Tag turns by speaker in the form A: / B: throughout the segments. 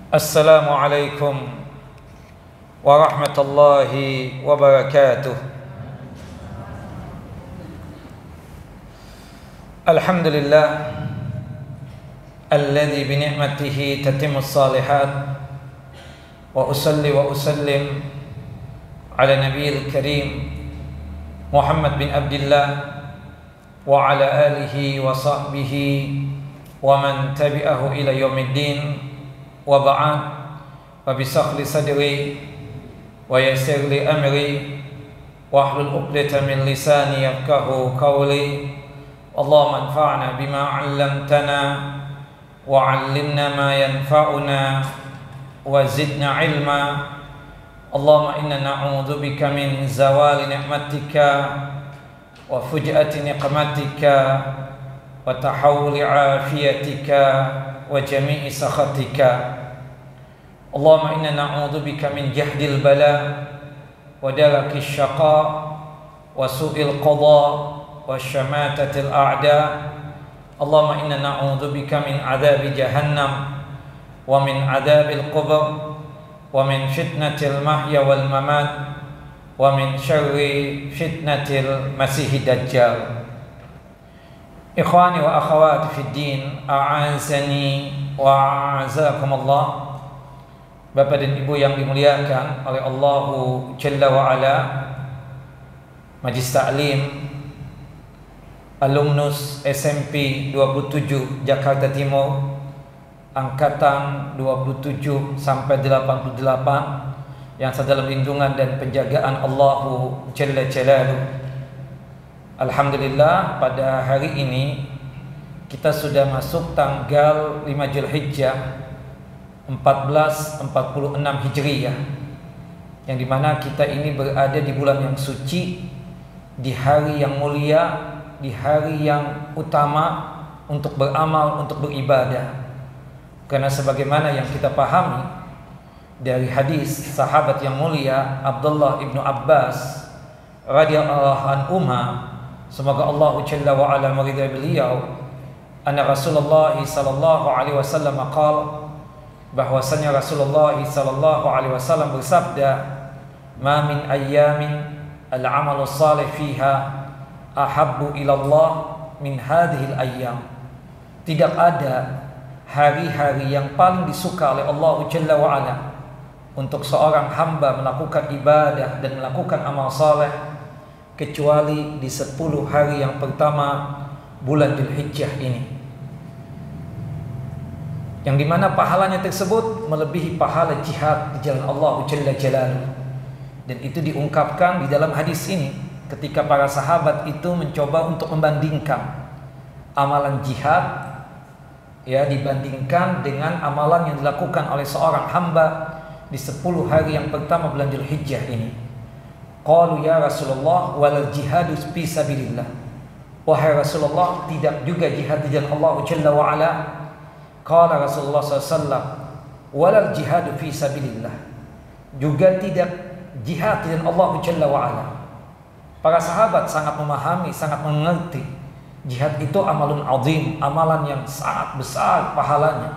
A: Assalamualaikum warahmatullahi wabarakatuh. Alhamdulillah alladzi bi ni'matihi tatimmus shalihat, wa usalli wa usallim ala nabiyil karim Muhammad bin Abdullah wa ala alihi wa sahbihi wa man tabi'ahu ila yaumiddin. Wa ba'd, wa bisahli sadri wa yassir li amri wa hlul 'uqdatam min lisani yafqahu qawli. Allahumma anfa'na bima 'allamtana wa 'allimna ma yanfa'una wa zidna 'ilma. Allahumma inna na'udzubika min zawali ni'matika wa fuj'ati niqmatika wa tahawuli 'afiyatika wa jami'i sakhatika. Allahumma inna na'udzubika min jahdil bala wa darakis syaqa wa su'il qada wa syamatatil a'da. Allahumma inna na'udzubika min adzabi jahannam wa min adzabil qubur wa min fitnatil mahya wal mamat wa min syarri fitnatil masihid dajjal. Ikhwani wa akhawati fid din, a'azani wa a'azakumullah. Bapak dan Ibu yang dimuliakan oleh Allahu Jalla wa Ala, Majlis Ta'lim Alumnus SMP 27 Jakarta Timur, angkatan 27 sampai 88 yang dalam lindungan dan penjagaan Allahu Jalla Jalaluh. Alhamdulillah, pada hari ini kita sudah masuk tanggal 5 Zulhijjah 1446 Hijriyah, yang dimana kita ini berada di bulan yang suci, di hari yang mulia, di hari yang utama untuk beramal, untuk beribadah. Karena sebagaimana yang kita pahami dari hadis sahabat yang mulia Abdullah ibnu Abbas radhiyallahu anhuma, semoga Allah Jalla wa Ala meridai beliau, anna Rasulullah sallallahu alaihi wasallam qala, bahwasanya Rasulullah sallallahu alaihi wasallam bersabda, ma min ayyamin al-amalu salih fiha ahabbu ila Allah min hadhil ayyam. Tidak ada hari-hari yang paling disuka oleh Allah Jalla wa Ala untuk seorang hamba melakukan ibadah dan melakukan amal saleh kecuali di 10 hari yang pertama bulan Dzulhijjah ini, yang dimana pahalanya tersebut melebihi pahala jihad di jalan Allah Jalla Jalaluh. Dan itu diungkapkan di dalam hadis ini ketika para sahabat itu mencoba untuk membandingkan amalan jihad, ya, dibandingkan dengan amalan yang dilakukan oleh seorang hamba di 10 hari yang pertama bulan Dzulhijjah ini. Qalu ya Rasulullah wal jihadu fi sabilillah. Wahai Rasulullah, tidak juga jihad di jalan Allah Jalla wa Ala. Qala Rasulullah SAW, walal jihadu fi sabilillah. Juga tidak jihad dengan Allah Jalla wa Ala. Para sahabat sangat memahami, sangat mengerti jihad itu amalun azim, amalan yang sangat besar pahalanya.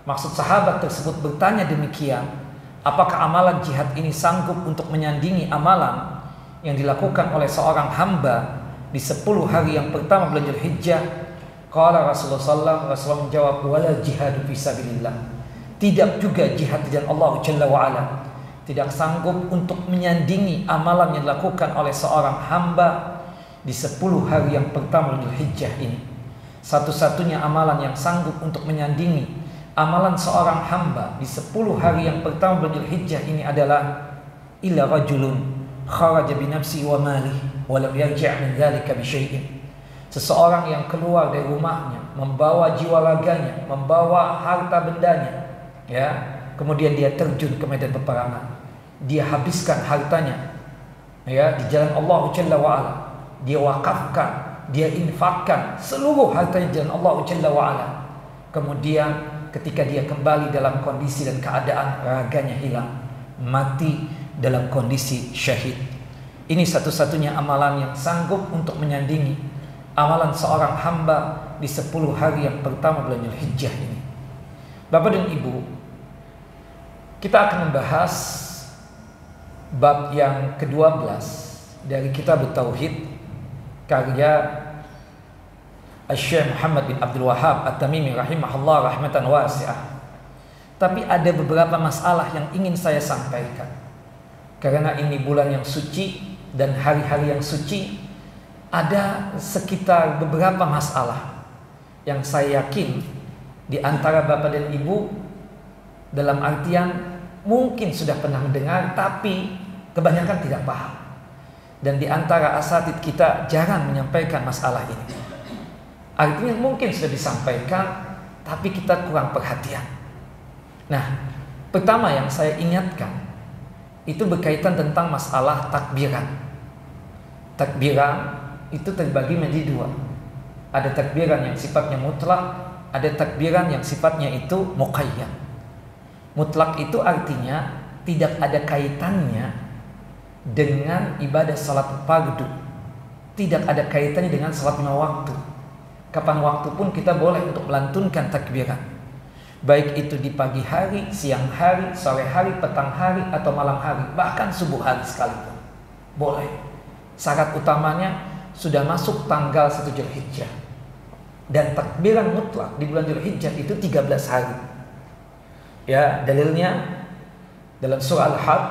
A: Maksud sahabat tersebut bertanya demikian, apakah amalan jihad ini sanggup untuk menyandingi amalan yang dilakukan oleh seorang hamba di 10 hari yang pertama bulan Dzulhijjah? Qala Rasulullah sallallahu alaihi wasallam menjawab, wala jihadu fi sabilillah. Tidak juga jihad di jalan Allah Jalla wa Ala tidak sanggup untuk menyandingi amalan yang dilakukan oleh seorang hamba di 10 hari yang pertama Dzulhijjah ini. Satu-satunya amalan yang sanggup untuk menyandingi amalan seorang hamba di 10 hari yang pertama Dzulhijjah ini adalah illa rajulun kharaja bi nafsihi wa malihi wa lam yarji' min dzalika bi syai'in. Seseorang yang keluar dari rumahnya membawa jiwa raganya, membawa harta bendanya, ya, kemudian dia terjun ke medan peperangan, dia habiskan hartanya, ya, di jalan Allah Jalla wa Ala, dia wakafkan, dia infakkan seluruh hartanya di jalan Allah Jalla wa Ala. Kemudian ketika dia kembali dalam kondisi dan keadaan raganya hilang, mati dalam kondisi syahid. Ini satu-satunya amalan yang sanggup untuk menyandingi amalan seorang hamba di 10 hari yang pertama bulan Dzulhijjah ini. Bapak dan Ibu, Kita akan membahas bab yang ke-12 dari kitab Tauhid karya Syekh Muhammad bin Abdul Wahhab At-Tamimi rahimahullah rahmatan wasi'ah. Tapi ada beberapa masalah yang ingin saya sampaikan. Karena ini bulan yang suci dan hari-hari yang suci, ada sekitar beberapa masalah yang saya yakin di antara Bapak dan Ibu dalam artian mungkin sudah pernah mendengar tapi kebanyakan tidak paham. Dan di antara asatidz kita jarang menyampaikan masalah ini. Artinya mungkin sudah disampaikan tapi kita kurang perhatian. Nah, pertama yang saya ingatkan itu berkaitan tentang masalah takbiran. Takbiran itu terbagi menjadi dua. Ada takbiran yang sifatnya mutlak, ada takbiran yang sifatnya itu muqayyad. Mutlak itu artinya tidak ada kaitannya dengan ibadah salat fardu, tidak ada kaitannya dengan salat 5 waktu. Kapan waktu pun kita boleh untuk melantunkan takbiran, baik itu di pagi hari, siang hari, sore hari, petang hari, atau malam hari, bahkan subuh hari sekalipun boleh. Syarat utamanya sudah masuk tanggal 1 Dzulhijjah. Dan takbiran mutlak di bulan Dzulhijjah itu 13 hari. Ya, dalilnya dalam surah Al-Hajj,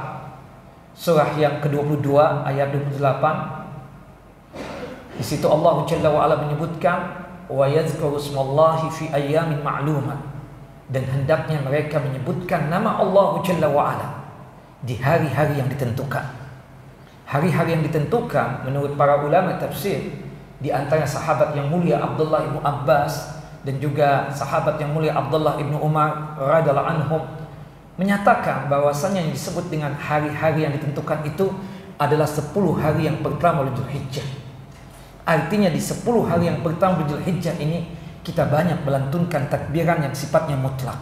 A: surah yang ke-22 ayat 28. Di situ Allah Jalla wa Ala menyebutkan wa yadhkuru ismallahi fi ayyamin ma'lumat, dan hendaknya mereka menyebutkan nama Allah Jalla wa Ala di hari-hari yang ditentukan. Hari-hari yang ditentukan menurut para ulama tafsir, di antara sahabat yang mulia Abdullah bin Abbas dan juga sahabat yang mulia Abdullah bin Umar radhiyallahu anhum menyatakan bahwasanya yang disebut dengan hari-hari yang ditentukan itu adalah 10 hari yang pertama bulan Dzulhijjah. Artinya di 10 hari yang pertama bulan Dzulhijjah ini kita banyak melantunkan takbiran yang sifatnya mutlak.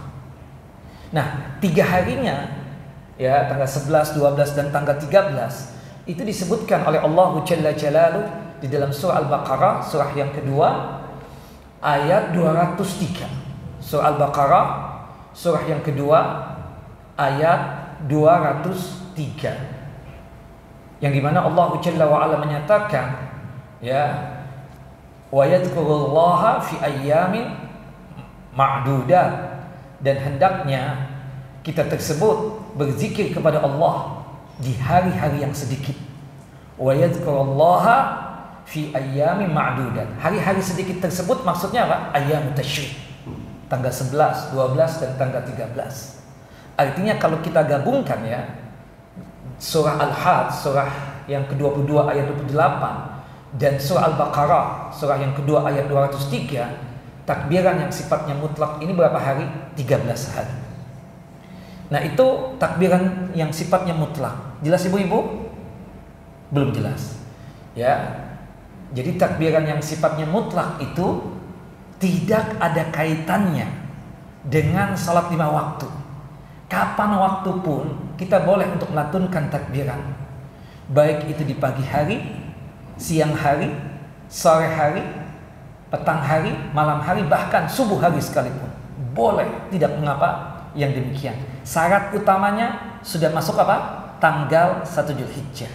A: Nah, 3 harinya, ya, tanggal 11, 12 dan tanggal 13 itu disebutkan oleh Allah Jalla Jalaluh di dalam surah Al-Baqarah, surah yang kedua ayat 203. Surah Al-Baqarah surah yang kedua ayat 203, yang dimana Allah Jalla wa Ala menyatakan, ya, wa yadhkurullaha fi ayyamin ma'dudat, dan hendaknya kita tersebut berzikir kepada Allah di hari-hari yang sedikit. Wa yadhkurullaha fi ayyamin ma'dudat. Hari-hari sedikit tersebut maksudnya apa? Ayyamut tasyrik. Tanggal 11, 12 dan tanggal 13. Artinya kalau kita gabungkan, ya, surah Al-Hajj surah yang ke-22 ayat 28 dan surah Al-Baqarah surah yang kedua ayat 203, takbiran yang sifatnya mutlak ini berapa hari? 13 hari. Nah, itu takbiran yang sifatnya mutlak. Jelas ibu-ibu? Belum jelas. Ya. Jadi takbiran yang sifatnya mutlak itu tidak ada kaitannya dengan salat 5 waktu. Kapan waktu pun kita boleh untuk melantunkan takbiran, baik itu di pagi hari, siang hari, sore hari, petang hari, malam hari, bahkan subuh hari sekalipun boleh, tidak mengapa yang demikian. Syarat utamanya sudah masuk apa? Tanggal 1 Dzulhijjah.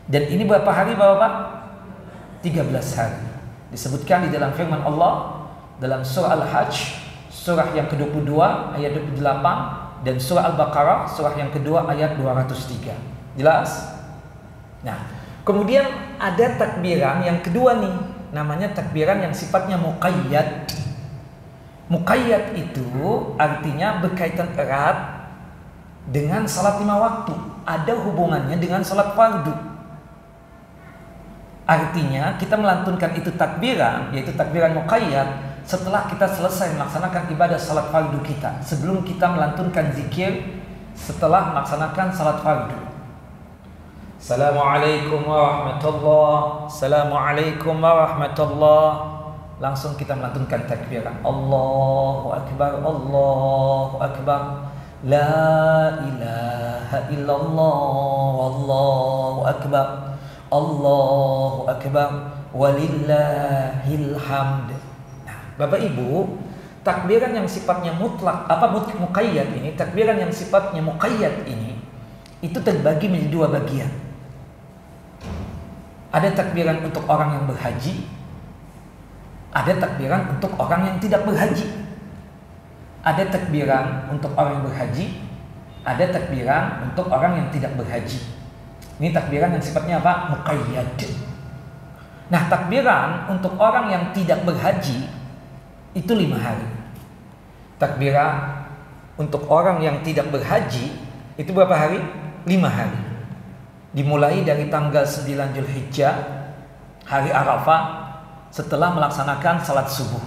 A: Dan ini berapa hari Bapak? 13 hari. Disebutkan di dalam firman Allah dalam surah Al-Hajj surah yang ke-22 ayat 28 dan surah Al-Baqarah surah yang kedua ayat 203. Jelas? Nah, kemudian ada takbiran yang kedua nih, namanya takbiran yang sifatnya muqayyad. Muqayyad itu artinya berkaitan erat dengan salat 5 waktu, ada hubungannya dengan salat fardu. Artinya kita melantunkan itu takbiran, yaitu takbiran muqayyad, setelah kita selesai melaksanakan ibadah salat fardu kita, sebelum kita melantunkan zikir setelah melaksanakan salat fardu. Assalamualaikum warahmatullahi, Assalamualaikum warahmatullahi. Langsung kita melantunkan takbiran, Allahu Akbar, Allahu Akbar, La ilaha illallah, Allahu Akbar, Allahu Akbar, walillahil hamd. Nah, Bapak Ibu, takbiran yang sifatnya mutlak, muqayyad ini, takbiran yang sifatnya muqayyad ini, itu terbagi menjadi dua bagian. Ada takbiran untuk orang yang berhaji, ada takbiran untuk orang yang tidak berhaji. Ada takbiran untuk orang yang berhaji, ada takbiran untuk orang yang tidak berhaji. Ini takbiran yang sifatnya apa? Muqayyad. Nah, takbiran untuk orang yang tidak berhaji itu 5 hari. Takbiran untuk orang yang tidak berhaji itu berapa hari? 5 hari. Dimulai dari tanggal 9 Zulhijjah, hari Arafah, setelah melaksanakan salat subuh.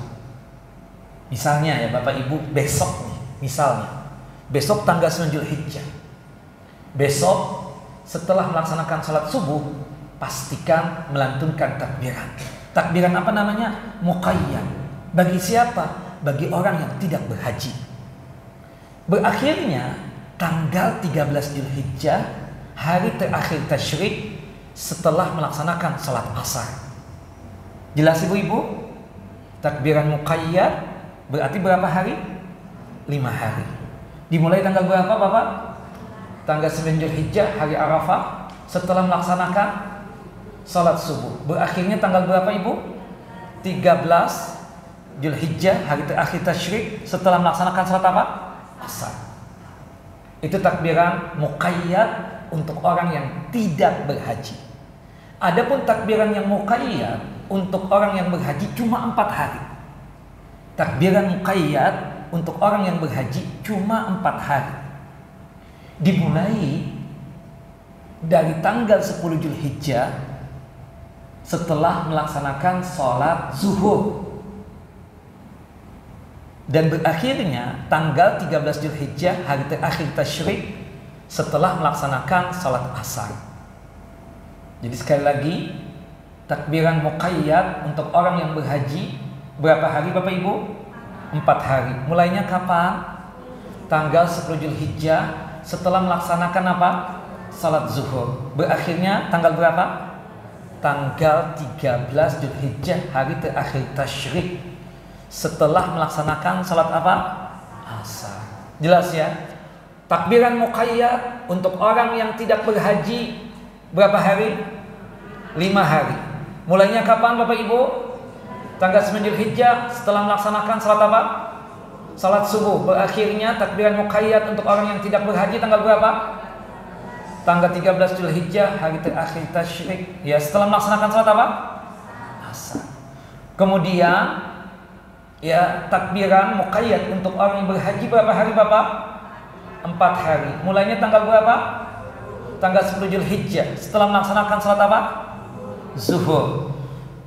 A: Misalnya ya Bapak Ibu, besok nih, misalnya besok tanggal 9 Zulhijjah, besok setelah melaksanakan salat subuh, pastikan melantunkan takbiran. Takbiran apa namanya? Muqayyad. Bagi siapa? Bagi orang yang tidak berhaji. Berakhirnya tanggal 13 Zulhijjah, hari terakhir tasyrik setelah melaksanakan salat asar. Jelas ibu-ibu? Takbiran muqayyad berarti berapa hari? 5 hari. Dimulai tanggal berapa Bapak? Tanggal 9 Zulhijjah, hari Arafah, setelah melaksanakan salat subuh. Berakhirnya tanggal berapa Ibu? 13 Zulhijjah, hari terakhir tasyrik, setelah melaksanakan salat apa? Asar. Itu takbiran muqayyad untuk orang yang tidak berhaji. Adapun takbiran yang muqayyad untuk orang yang berhaji cuma 4 hari. Takbiran muqayyad untuk orang yang berhaji cuma 4 hari. Dimulai dari tanggal 10 Zulhijjah setelah melaksanakan sholat zuhur, dan berakhirnya tanggal 13 Zulhijjah, hari terakhir tasyrik, setelah melaksanakan sholat asar. Jadi sekali lagi, takbiran muqayyad untuk orang yang berhaji berapa hari Bapak Ibu? 4 hari. Mulainya kapan? Tanggal 10 Zulhijjah setelah melaksanakan apa? Salat zuhur. Berakhirnya tanggal berapa? Tanggal 13 Zulhijjah, hari terakhir tasyrik, setelah melaksanakan salat apa? Asar. Jelas ya? Takbiran muqayyad untuk orang yang tidak berhaji berapa hari? 5 hari. Mulainya kapan Bapak Ibu? Tanggal 9 Zulhijjah setelah melaksanakan salat apa? Salat subuh. Berakhirnya takbiran muqayyad untuk orang yang tidak berhaji tanggal berapa? Tanggal 13 Zulhijjah, hari terakhir tasyrik, ya, setelah melaksanakan salat apa? Asar. Kemudian ya, takbiran muqayyad untuk orang yang berhaji berapa hari Bapak? 4 hari. Mulainya tanggal berapa? Tanggal 10 Zulhijjah setelah melaksanakan salat apa? Zuhur.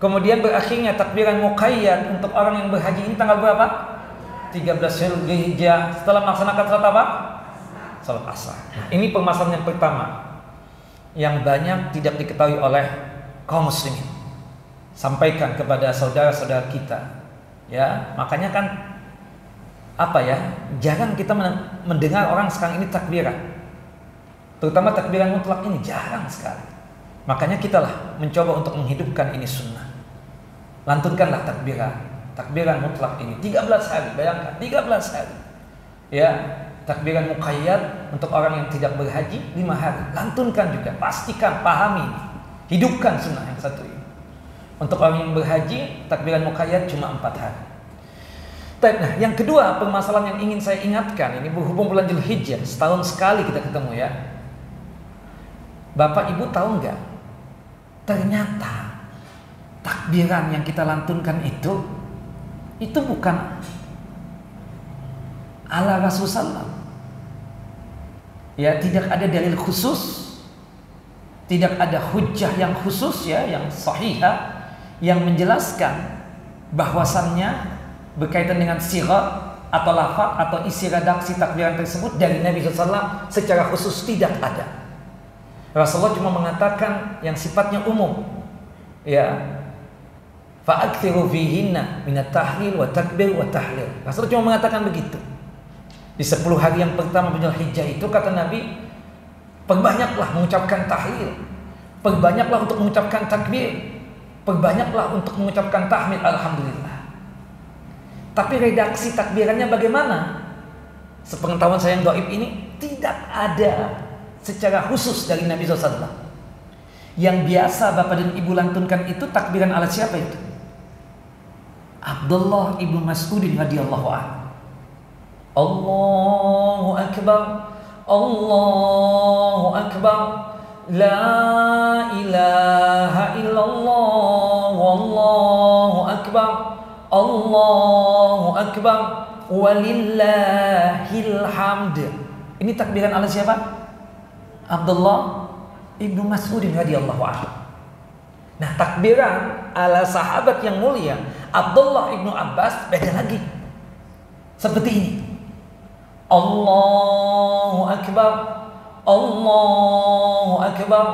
A: Kemudian berakhirnya takbiran muqayyad untuk orang yang berhaji ini tanggal berapa? 13 Zulhijjah setelah melaksanakan salat apa? Salat asar. Nah, ini permasalahan yang pertama yang banyak tidak diketahui oleh kaum muslimin. Sampaikan kepada saudara-saudara kita. Ya, makanya kan apa ya? Jarang kita mendengar orang sekarang ini takbiran. Terutama takbiran mutlak ini jarang sekali. Makanya kitalah mencoba untuk menghidupkan ini sunnah. Lantunkanlah takbiran mutlak ini 13 hari, bayangkan 13 hari. Ya, takbiran muqayyad untuk orang yang tidak berhaji 5 hari. Lantunkan juga, pastikan, pahami, hidupkan sunnah yang satu ini. Untuk orang yang berhaji, takbiran muqayyad cuma 4 hari. Nah, yang kedua, permasalahan yang ingin saya ingatkan, ini berhubung bulan Zulhijjah, setahun sekali kita ketemu ya. Bapak Ibu tahu nggak? Ternyata takbiran yang kita lantunkan itu bukan ala Rasulullah. Ya, tidak ada dalil khusus, tidak ada hujjah yang khusus ya, yang sahihah, yang menjelaskan bahwasannya berkaitan dengan sirah atau lafaz atau isi redaksi takbiran tersebut dari Nabi SAW secara khusus tidak ada. Rasulullah cuma mengatakan yang sifatnya umum, ya, fa'akthiru fihinna minat tahlil wa takbir wa tahlil. Rasulullah cuma mengatakan begitu. Di 10 hari yang pertama bulan Hijjah itu kata Nabi, perbanyaklah mengucapkan tahlil, perbanyaklah untuk mengucapkan takbir, perbanyaklah untuk mengucapkan tahmid, alhamdulillah. Tapi redaksi takbirannya bagaimana? Sepengetahuan saya yang dhaif ini tidak ada secara khusus dari Nabi SAW. Yang biasa bapak dan ibu lantunkan itu takbiran ala siapa itu? Abdullah ibnu Mas'udin radhiyallahu anhu. Allahu Akbar, Allahu Akbar, La ilaha illallah, Wallahu Akbar, Allahu Akbar, Walillahil hamd. Ini takbiran ala siapa? Abdullah ibnu Mas'udin radhiyallahu anhu. Nah, takbiran ala sahabat yang mulia Abdullah ibnu Abbas beda lagi. Seperti ini. Allahu Akbar, Allahu Akbar,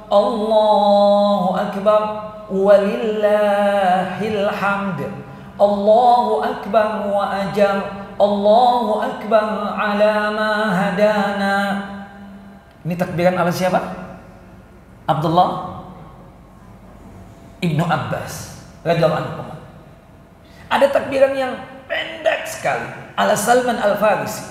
A: Allahu Akbar, Walillahil hamd. Allahu Akbar wa ajar, Allahu Akbar ala ma hadana. Ini takbiran ala siapa? Abdullah ibnu Abbas radhiyallahu anhu. Ada takbiran yang pendek sekali ala Salman Al-Farisi.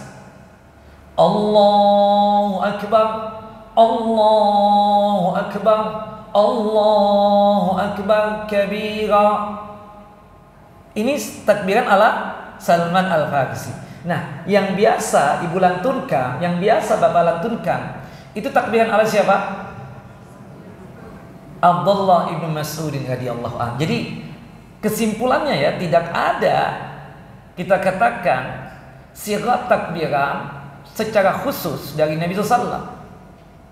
A: Allahu Akbar, Allahu Akbar, Allahu Akbar kabira. Ini takbiran ala Salman Al-Farisi. Nah, yang biasa ibu lantunkan, yang biasa bapak lantunkan, itu takbiran ala siapa? Abdullah ibnu Mas'udin radhiyallahu anhu. Jadi kesimpulannya ya, tidak ada kita katakan sirat takbiran secara khusus dari Nabi SAW.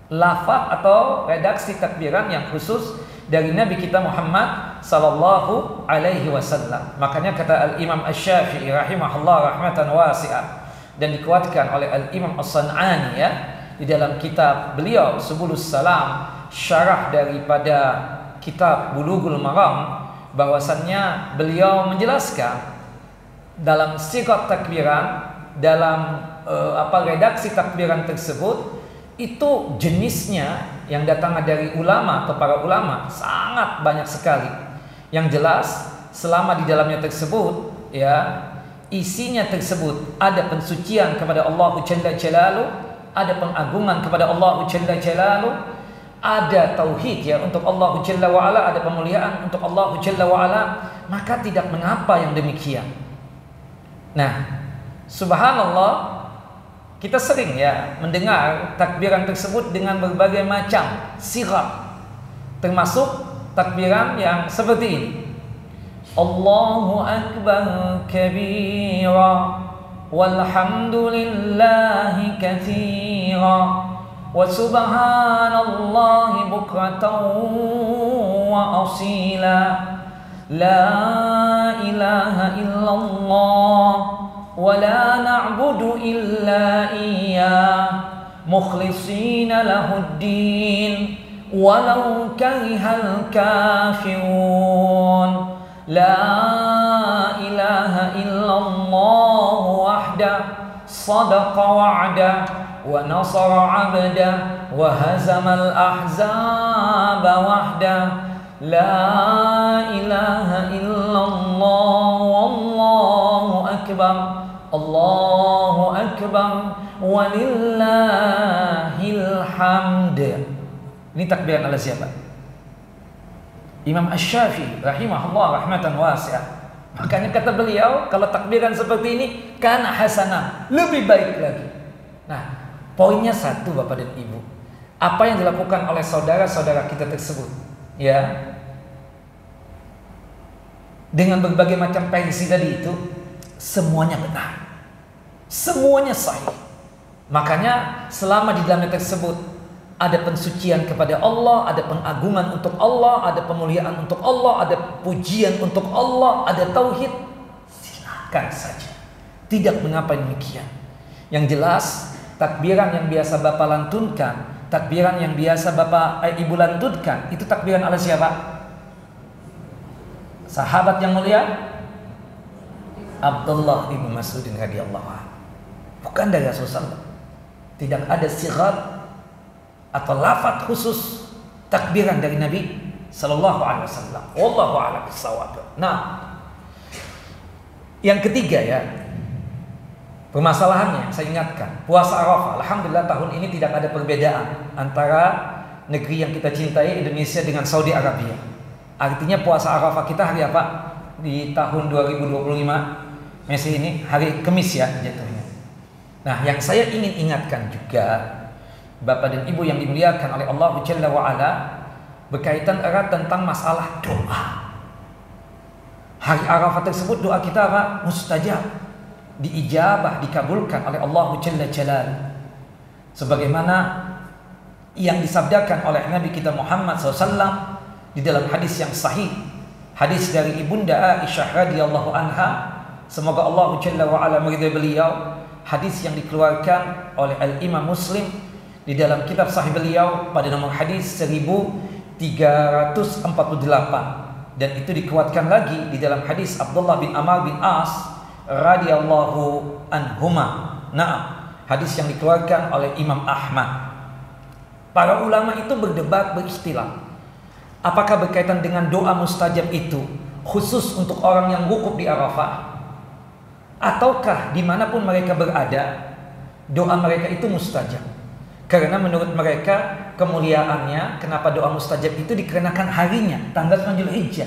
A: Lafaz atau redaksi takbiran yang khusus dari Nabi kita Muhammad sallallahu alaihi wasallam. Makanya kata Al-Imam Asy-Syafi'i rahimahullah rahmatan wasi'ah, dan dikuatkan oleh Al-Imam As-San'ani ya, di dalam kitab beliau Subulus Salam, syarah daripada kitab Bulughul Maram, bahwasannya beliau menjelaskan dalam sigat takbiran, dalam redaksi takbiran tersebut, itu jenisnya yang datang dari ulama atau para ulama sangat banyak sekali. Yang jelas selama di dalamnya tersebut ya, isinya tersebut ada pensucian kepada Allah Jalla Jalaluh, ada pengagungan kepada Allah Jalla Jalaluh, ada tauhid ya untuk Allah Jalla wa ala, ada pemuliaan untuk Allah Jalla wa ala, maka tidak mengapa yang demikian. Nah, subhanallah, kita sering ya mendengar takbiran tersebut dengan berbagai macam sirat, termasuk takbiran yang seperti ini. Allahu Akbar kabira, walhamdulillahi katsira, wa subhanallahi bukratan wa asila, la ilaha illallah ولا نعبد إلا إياه مخلصين له الدين ولو كره الكافرون لا إله إلا الله وحده صدق وعده ونصر عبده وهزم الأحزاب وحده لا إله إلا الله والله أكبر Allahu Akbar walillahil hamd. Ini takbiran ala siapa? Imam Asy-Syafi'i rahimahullah rahmatan wasi'ah. Makanya kata beliau, kalau takbiran seperti ini kana hasanah, lebih baik lagi. Nah, poinnya satu Bapak dan Ibu. Apa yang dilakukan oleh saudara-saudara kita tersebut ya, dengan berbagai macam versi tadi itu, semuanya benar, semuanya sahih. Makanya selama di dalamnya tersebut ada pensucian kepada Allah, ada pengagungan untuk Allah, ada pemuliaan untuk Allah, ada pujian untuk Allah, ada tauhid, silakan saja, tidak mengapa demikian. Yang jelas takbiran yang biasa Bapak lantunkan, takbiran yang biasa Ibu lantunkan, itu takbiran ala siapa? Sahabat yang mulia Abdullah ibnu Mas'udin radhiyallahu anhu, bukan dari Rasulullah. Tidak ada sigat atau lafaz khusus takbiran dari Nabi sallallahu alaihi wasallam. Wallahu a'lam bissawab. Nah, Yang ketiga ya, permasalahannya saya ingatkan, puasa Arafah. Alhamdulillah tahun ini tidak ada perbedaan antara negeri yang kita cintai Indonesia dengan Saudi Arabia. Artinya puasa Arafah kita hari apa? Di tahun 2025 Mesir ini hari Kamis ya jatuhnya. Nah, yang saya ingin ingatkan juga Bapak dan Ibu yang dimuliakan oleh Allah Jalla wa Ala, berkaitan erat tentang masalah doa. Hari Arafah tersebut doa kita apa? Mustajab, diijabah, dikabulkan oleh Allah Jalla Jalaluhu. Sebagaimana yang disabdakan oleh Nabi kita Muhammad SAW di dalam hadis yang sahih, hadis dari Ibunda Aisyah radhiyallahu anha, semoga Allah Jalla wa Ala meridai beliau. Hadis yang dikeluarkan oleh Al-Imam Muslim di dalam kitab sahih beliau pada nomor hadis 1348. Dan itu dikuatkan lagi di dalam hadis Abdullah bin Amr bin As radhiyallahu anhuma. Nah, hadis yang dikeluarkan oleh Imam Ahmad. Para ulama itu berdebat, beristilah. Apakah berkaitan dengan doa mustajab itu khusus untuk orang yang wukuf di Arafah, ataukah dimanapun mereka berada doa mereka itu mustajab? Karena menurut mereka kemuliaannya, kenapa doa mustajab itu dikarenakan harinya, tanggal 9 Zulhijjah,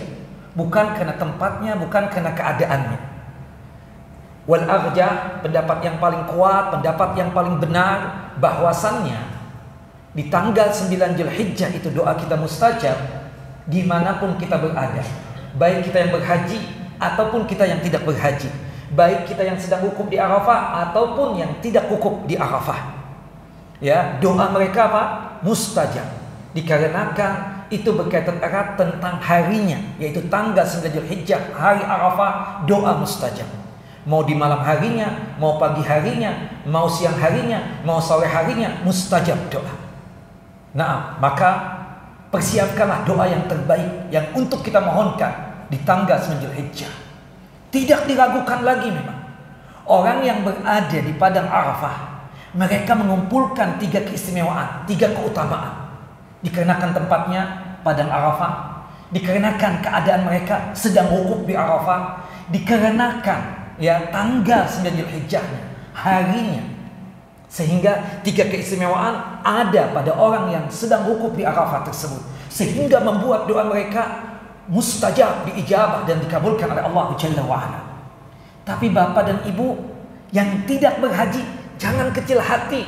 A: bukan karena tempatnya, bukan karena keadaannya. Wal arjah, pendapat yang paling kuat, pendapat yang paling benar, bahwasannya di tanggal 9 Zulhijjah itu doa kita mustajab dimanapun kita berada, baik kita yang berhaji ataupun kita yang tidak berhaji, baik kita yang sedang wukuf di Arafah ataupun yang tidak wukuf di Arafah. Ya, doa mereka apa? Mustajab. Dikarenakan itu berkaitan erat tentang harinya, yaitu tanggal 9 Zulhijjah, hari Arafah, doa mustajab. Mau di malam harinya, mau pagi harinya, mau siang harinya, mau sore harinya, mustajab doa. Nah, maka persiapkanlah doa yang terbaik yang untuk kita mohonkan di tanggal 9 Zulhijjah. Tidak diragukan lagi memang. Orang yang berada di padang Arafah, mereka mengumpulkan 3 keistimewaan, 3 keutamaan. Dikarenakan tempatnya padang Arafah, dikarenakan keadaan mereka sedang wukuf di Arafah, dikarenakan ya tanggal 9 Zulhijjahnya, harinya. Sehingga 3 keistimewaan ada pada orang yang sedang wukuf di Arafah tersebut, sehingga membuat doa mereka mustajab, diijabah dan dikabulkan oleh Allah Jalla wa Ala. Tapi Bapak dan Ibu yang tidak berhaji, jangan kecil hati,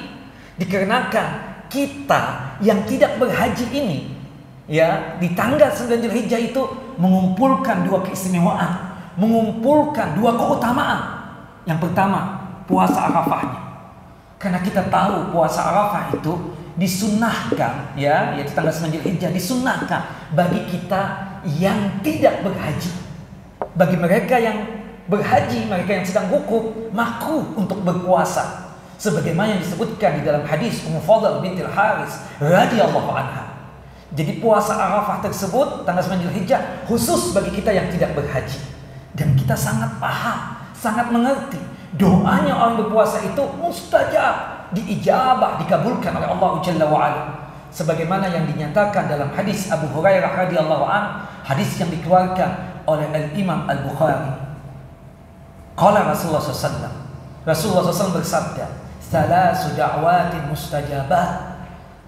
A: dikarenakan kita yang tidak berhaji ini ya di tanggal 9 Zulhijjah itu mengumpulkan 2 keistimewaan, mengumpulkan 2 keutamaan. Yang pertama, puasa Arafahnya. Karena kita tahu puasa Arafah itu disunnahkan ya, yaitu tanggal 9 Zulhijjah disunnahkan bagi kita yang tidak berhaji. Bagi mereka yang berhaji, mereka yang sedang wukuf, makruh untuk berpuasa. Sebagaimana yang disebutkan di dalam hadis Ummu Fadl bintil Haris radhiyallahu anha. Jadi puasa Arafah tersebut tanggal 9 Zulhijjah khusus bagi kita yang tidak berhaji. Dan kita sangat paham, sangat mengerti, doanya orang berpuasa itu mustajab, diijabah, dikabulkan oleh Allah Jalla wa Ala. Sebagaimana yang dinyatakan dalam hadis Abu Hurairah radhiyallahu anhu, hadis yang dikeluarkan oleh Al-Imam Al-Bukhari. Qala Rasulullah SAW, Rasulullah SAW bersabda, "Thalasu da'watin mustajabat."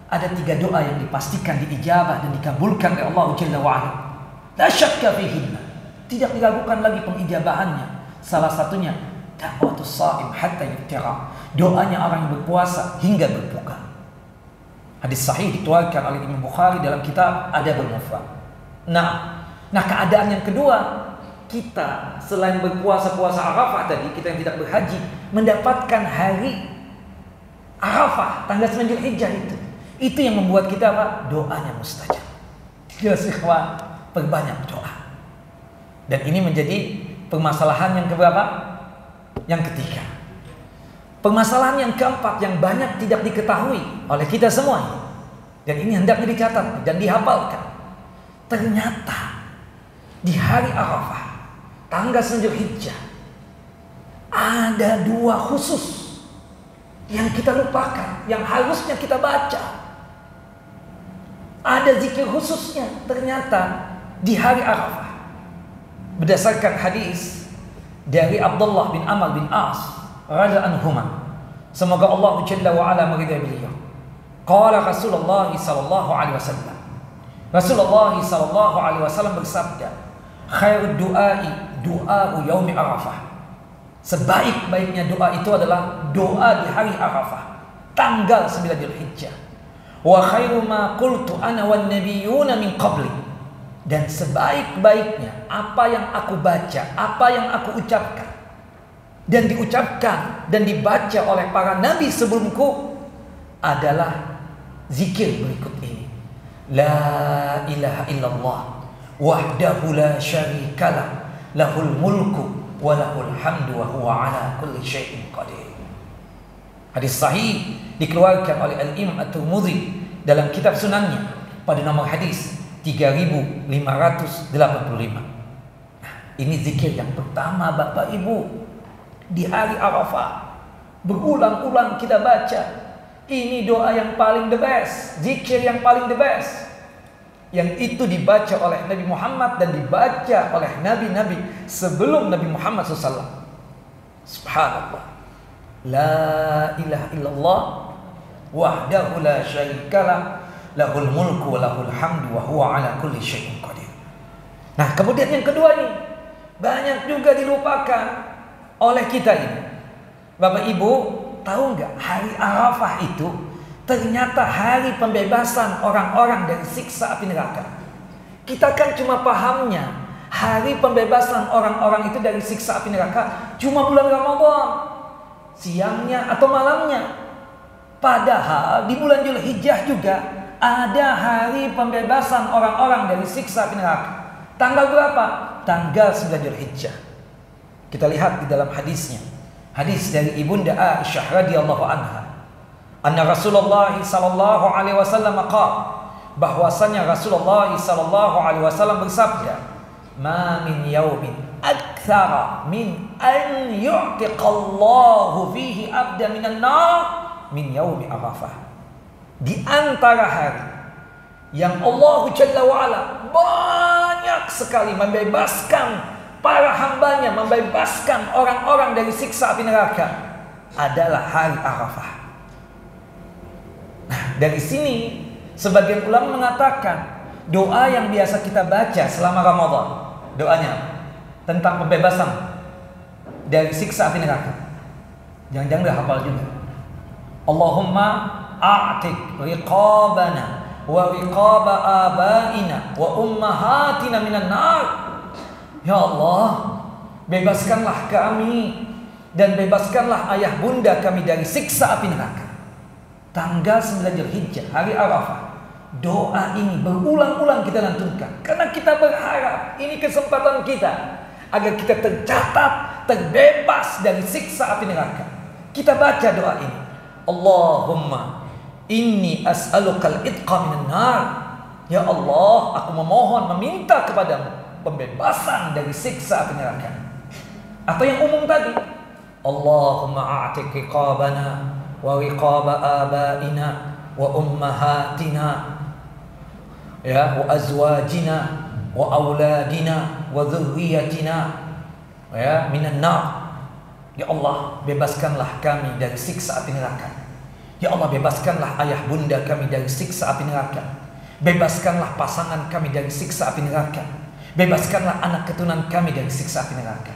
A: Ada 3 doa yang dipastikan diijabah dan dikabulkan oleh Allah Jalla wa Ala. La syakka fihinna. Tidak diragukan lagi pengijabahannya. Salah satunya da'watus sha'im hatta yuftira. Doanya orang yang berpuasa hingga berbuka. Hadis sahih dikeluarkan oleh Imam Bukhari dalam kitab Adabul Mufrad. Nah, keadaan yang kedua, kita selain berpuasa-puasa Arafah tadi, kita yang tidak berhaji mendapatkan hari Arafah tanggal 9 Zulhijjah itu yang membuat kita apa? Doanya mustajab. Jelas ikhwan, perbanyak doa. Dan ini menjadi permasalahan yang keberapa? Yang ketiga. Permasalahan yang keempat yang banyak tidak diketahui oleh kita semua, dan ini hendaknya dicatat dan dihafalkan. Ternyata di hari Arafah tanggal 9 Zulhijjah ada 2 khusus yang kita lupakan, yang harusnya kita baca. Ada zikir khususnya ternyata di hari Arafah. Berdasarkan hadis dari Abdullah bin Amr bin As radhiyallahu anhuma, semoga Allah Jalla wa ala meridai beliau. Qala Rasulullah sallallahu alaihi wasallam, Rasulullah sallallahu alaihi wasallam bersabda, khairud du'ai du'a'u yaumi Arafah. Sebaik-baiknya doa itu adalah doa di hari Arafah, tanggal 9 Dzulhijjah. Wa khairu ma qultu ana wan nabiyyuna min qabli. Dan sebaik-baiknya apa yang aku baca, apa yang aku ucapkan dan diucapkan dan dibaca oleh para nabi sebelumku adalah zikir berikut ini. La ilaha illallah wahdahu la syarikalah, lahul mulku wa lahul hamdu wa huwa ala kulli syai'in qadir. Hadis sahih dikeluarkan oleh Al-Imam At-Tirmidzi dalam kitab sunannya pada nomor hadis 3585. Nah, ini zikir yang pertama Bapak Ibu di hari Arafah. Berulang-ulang kita baca. Ini doa yang paling the best, zikir yang paling the best, yang itu dibaca oleh Nabi Muhammad dan dibaca oleh nabi-nabi sebelum Nabi Muhammad SAW. Subhanallah. La ilaha illallah wahdahu la syarikalah, lahul mulku wa lahul hamdu wa huwa ala kulli syai'in qadir. Nah, kemudian yang kedua ini banyak juga dilupakan oleh kita ini. Bapak Ibu, tahu nggak, hari Arafah itu ternyata hari pembebasan orang-orang dari siksa api neraka. Kita kan cuma pahamnya hari pembebasan orang-orang itu dari siksa api neraka cuma bulan Ramadan, siangnya atau malamnya. Padahal di bulan Dzulhijjah juga ada hari pembebasan orang-orang dari siksa api neraka. Tanggal berapa? Tanggal 9 Dzulhijjah. Kita lihat di dalam hadisnya. Hadis dari Ibunda Aisyah radhiyallahu anha. Anna Rasulullah sallallahu alaihi wasallam qala, bahwasanya Rasulullah sallallahu alaihi wasallam bersabda, "Ma min yaumin aktsara min an yu'tiqallahu fihi abdan minan nar min yaumi Arafah." Di antara hari yang Allah Jalla wa'ala banyak sekali membebaskan para hambanya, membebaskan orang-orang dari siksa api neraka adalah hari Arafah. Nah, dari sini sebagian ulama mengatakan doa yang biasa kita baca selama Ramadan, doanya tentang pembebasan dari siksa api neraka. Jangan-jangan udah hafal juga. Allahumma a'tik riqabana wa riqaba abaina wa ummahatina minan nar. Ya Allah, bebaskanlah kami dan bebaskanlah ayah bunda kami dari siksa api neraka. Tanggal 9 Dzulhijjah, hari Arafah. Doa ini berulang-ulang kita lantunkan karena kita berharap ini kesempatan kita agar kita tercatat terbebas dari siksa api neraka. Kita baca doa ini. Allahumma inni as'alukal itqa minan nar. Ya Allah, aku memohon, meminta kepadamu pembebasan dari siksa api neraka. Atau yang umum tadi, Allahumma a'tik riqabana wa riqaba abaina wa ummahatina ya wa azwajina wa auladina wa dhurriyyatina ya minan nar. Ya Allah, bebaskanlah kami dari siksa api neraka. Ya Allah, bebaskanlah ayah bunda kami dari siksa api neraka. Bebaskanlah pasangan kami dari siksa api neraka. Bebaskanlah anak keturunan kami dari siksa api neraka.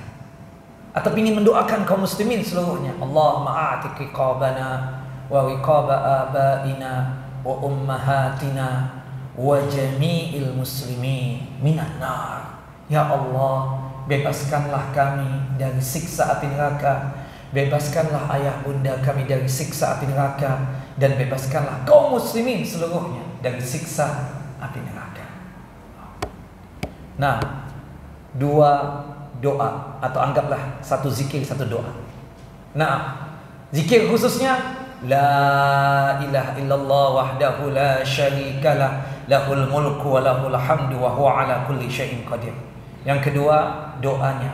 A: Atau ingin mendoakan kaum muslimin seluruhnya, Allahumma a'tik riqabana wa riqaba abaina wa ummahatina wa jami'il muslimin minan nar. Ya Allah, bebaskanlah kami dari siksa api neraka. Bebaskanlah ayah bunda kami dari siksa api neraka. Dan bebaskanlah kaum muslimin seluruhnya dari siksa api neraka. Nah, dua doa atau anggaplah satu zikir, satu doa. Nah, zikir khususnya la ilaha illallah wahdahu la syarikalah, lahul mulku wa lahul hamdu wa huwa ala kulli syai'in qadir. Yang kedua, doanya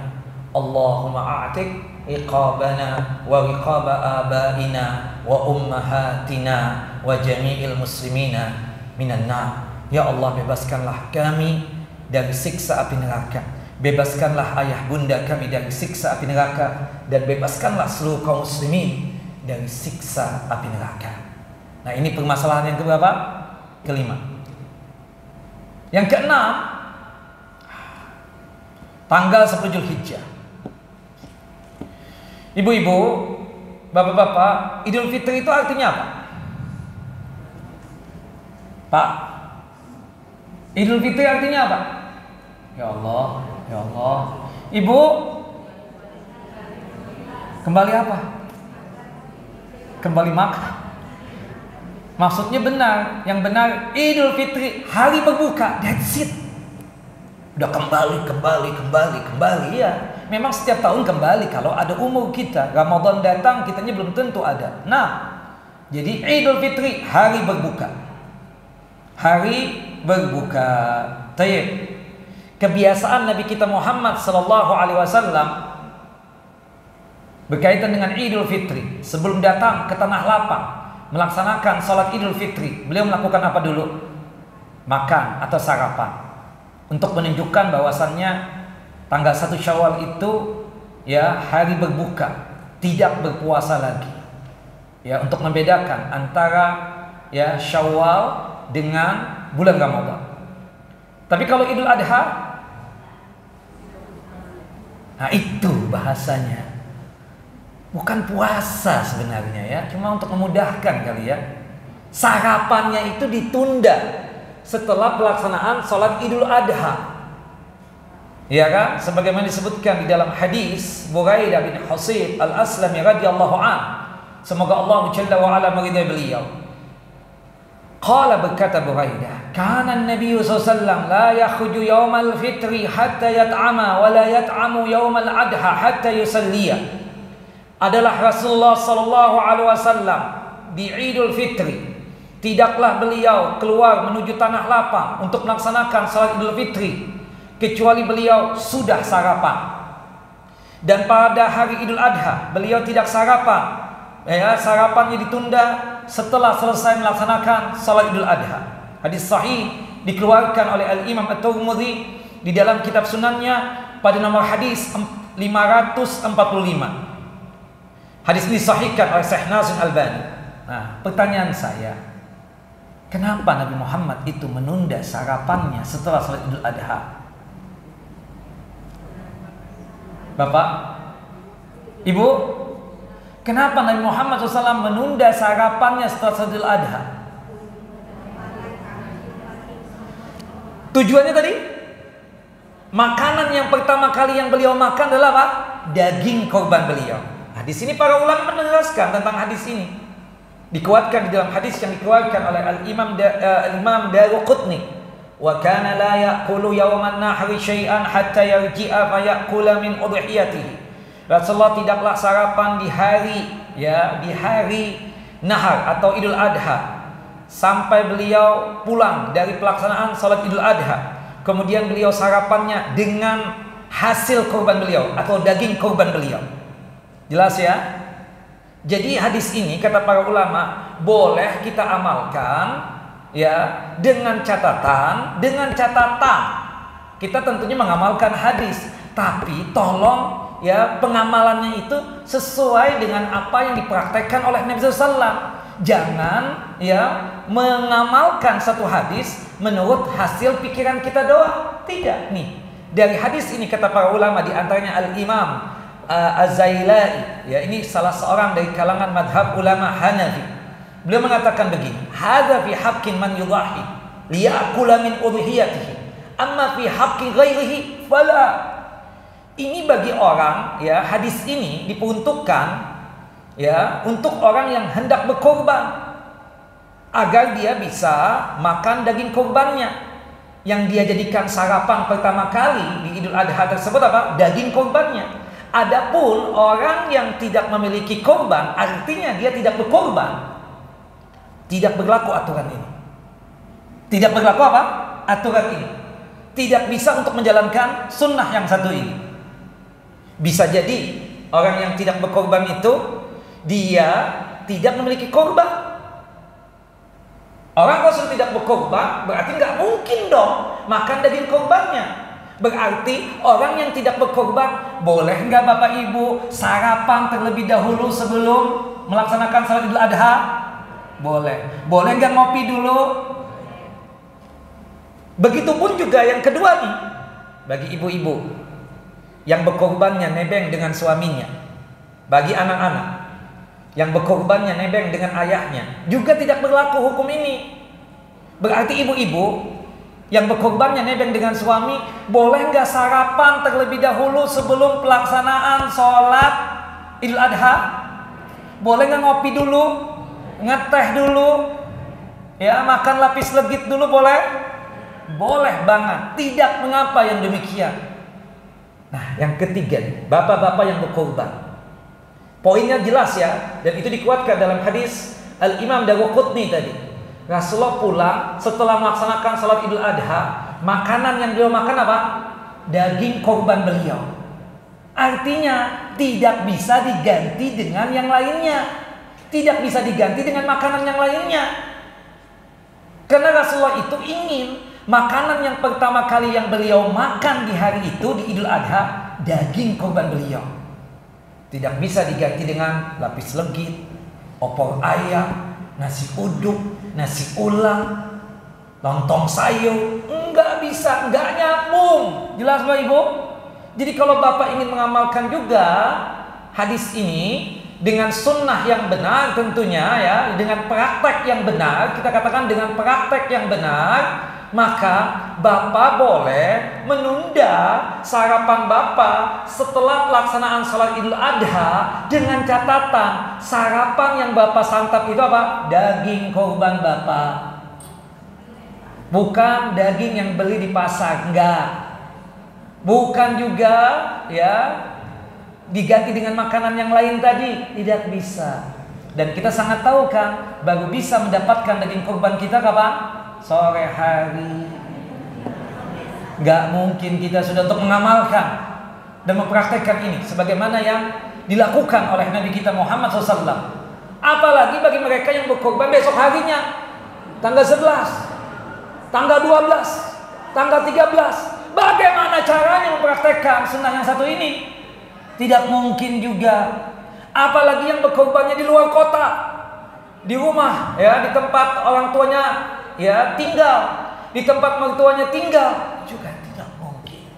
A: Allahumma a'tik riqabana wa riqaba abaina wa ummahatina wa jami'il muslimina minan nar. Ya Allah, bebaskanlah kami dari siksa api neraka. Bebaskanlah ayah bunda kami dari siksa api neraka, dan bebaskanlah seluruh kaum muslimin dari siksa api neraka. Nah, ini permasalahan yang keberapa? Kelima. Yang keenam, tanggal 10 Zulhijjah. Ibu-ibu, bapak-bapak, Idul Fitri itu artinya apa? Pak, Idul Fitri artinya apa? Ya Allah, ya Allah. Ibu, kembali apa? Kembali makan. Maksudnya benar. Yang benar Idul Fitri, hari berbuka. That's it. Udah kembali ya. Memang setiap tahun kembali kalau ada umur kita. Ramadan datang, kitanya belum tentu ada. Nah, jadi Idul Fitri, hari berbuka. Hari berbuka. Tayyib. Kebiasaan Nabi kita Muhammad sallallahu alaihi wasallam berkaitan dengan Idul Fitri, sebelum datang ke tanah lapang melaksanakan salat Idul Fitri, beliau melakukan apa dulu? Makan atau sarapan, untuk menunjukkan bahwasannya tanggal 1 Syawal itu ya hari berbuka, tidak berpuasa lagi. Ya, untuk membedakan antara ya Syawal dengan bulan Ramadan. Tapi kalau Idul Adha, nah itu bahasanya bukan puasa sebenarnya ya, cuma untuk memudahkan kali ya. Sarapannya itu ditunda setelah pelaksanaan sholat Idul Adha, ya kan? Sebagaimana disebutkan di dalam hadis Buraidah bin Husayb al-Aslami radhiyallahu an, semoga Allah Jalla wa ala meridai beliau. Qala, berkata Buraidah, kana an-nabiy sallallahu alaihi wasallam la yakhruju yaumal fitri hatta yat'ama wa la yat'amu yaumal adha hatta yusalliya. Adalah Rasulullah sallallahu alaihi wasallam di Idul Fitri, tidaklah beliau keluar menuju tanah lapang untuk melaksanakan salat Idul Fitri kecuali beliau sudah sarapan. Dan pada hari Idul Adha beliau tidak sarapan. Ya, sarapannya ditunda setelah selesai melaksanakan salat Idul Adha. Hadis sahih dikeluarkan oleh Al-Imam At-Tirmidzi di dalam kitab sunannya pada nomor hadis 545. Hadis ini disahihkan oleh Syekh Nasir Albani. Nah, pertanyaan saya, kenapa Nabi Muhammad itu menunda sarapannya setelah salat Idul Adha? Bapak, Ibu, kenapa Nabi Muhammad SAW menunda sarapannya setelah salat Idul Adha? Tujuannya tadi, makanan yang pertama kali yang beliau makan adalah apa? Daging korban beliau. Nah, di sini para ulama menegaskan tentang hadis ini. Dikuatkan di dalam hadis yang dikeluarkan oleh Imam Daruqutni. Wa kana la ya'kulu yawman nahri syai'an hatta yarji'a fa ya'kula min udhiyatihi. Rasulullah tidaklah sarapan di hari nahar atau Idul Adha sampai beliau pulang dari pelaksanaan salat Idul Adha. Kemudian beliau sarapannya dengan hasil korban beliau atau daging korban beliau. Jelas ya? Jadi hadis ini kata para ulama boleh kita amalkan ya dengan catatan kita tentunya mengamalkan hadis, tapi tolong ya pengamalannya itu sesuai dengan apa yang dipraktekkan oleh Nabi SAW. Jangan ya mengamalkan satu hadis menurut hasil pikiran kita doang. Tidak. Nih, dari hadis ini kata para ulama, di antaranya Al-Imam Az-Zailai, ya ini salah seorang dari kalangan madhab ulama Hanafi. Beliau mengatakan begini, hadza fi haqqin man yudahi liya'kula min udhiyatihi, amma fi haqqi ghairihi fala. Ini bagi orang, ya hadis ini diperuntukkan ya untuk orang yang hendak berkorban agar dia bisa makan daging korbannya yang dia jadikan sarapan pertama kali di Idul Adha tersebut apa? Daging korbannya. Adapun orang yang tidak memiliki korban, artinya dia tidak berkorban, tidak berlaku aturan ini. Tidak berlaku apa? Aturan ini. Tidak bisa untuk menjalankan sunnah yang satu ini. Bisa jadi orang yang tidak berkorban itu dia tidak memiliki korban. Orang kalau sudah tidak berkorban berarti nggak mungkin dong makan daging korbannya. Berarti orang yang tidak berkorban, boleh nggak Bapak Ibu sarapan terlebih dahulu sebelum melaksanakan salat Idul Adha? Boleh. Boleh nggak ngopi dulu? Begitupun juga yang kedua nih, bagi ibu-ibu yang berkorbannya nebeng dengan suaminya, bagi anak-anak yang berkorbannya nebeng dengan ayahnya, juga tidak berlaku hukum ini. Berarti ibu-ibu yang berkorbannya nebeng dengan suami, boleh nggak sarapan terlebih dahulu sebelum pelaksanaan sholat Idul Adha? Boleh nggak ngopi dulu, ngeteh dulu, ya makan lapis legit dulu, boleh? Boleh banget, tidak mengapa yang demikian. Nah, yang ketiga, bapak-bapak yang berkorban, poinnya jelas ya, dan itu dikuatkan dalam hadis Al-Imam Daruqutni tadi. Rasulullah pulang setelah melaksanakan salat Idul Adha, makanan yang beliau makan apa? Daging korban beliau. Artinya tidak bisa diganti dengan yang lainnya, tidak bisa diganti dengan makanan yang lainnya. Karena Rasulullah itu ingin makanan yang pertama kali yang beliau makan di hari itu, di Idul Adha, daging korban beliau. Tidak bisa diganti dengan lapis legit, opor ayam, nasi uduk, nasi ulam, lontong sayur. Enggak bisa, enggak nyambung. Jelas Bapak Ibu? Jadi kalau Bapak ingin mengamalkan juga hadis ini dengan sunnah yang benar tentunya ya, dengan praktek yang benar, kita katakan dengan praktek yang benar, maka Bapak boleh menunda sarapan Bapak setelah pelaksanaan salat Idul Adha dengan catatan sarapan yang Bapak santap itu apa? Daging korban Bapak. Bukan daging yang beli di pasar, enggak. Bukan juga ya diganti dengan makanan yang lain tadi, tidak bisa. Dan kita sangat tahu kan, baru bisa mendapatkan daging korban kita kapan? Sore hari. Gak mungkin kita sudah untuk mengamalkan dan mempraktekkan ini sebagaimana yang dilakukan oleh Nabi kita Muhammad SAW. Apalagi bagi mereka yang berkorban besok harinya, tanggal 11, tanggal 12, tanggal 13. Bagaimana caranya mempraktekkan sunnah yang satu ini? Tidak mungkin juga. Apalagi yang berkorbannya di luar kota, di rumah ya, di tempat orang tuanya ya tinggal, di tempat mertuanya tinggal, juga tidak mungkin.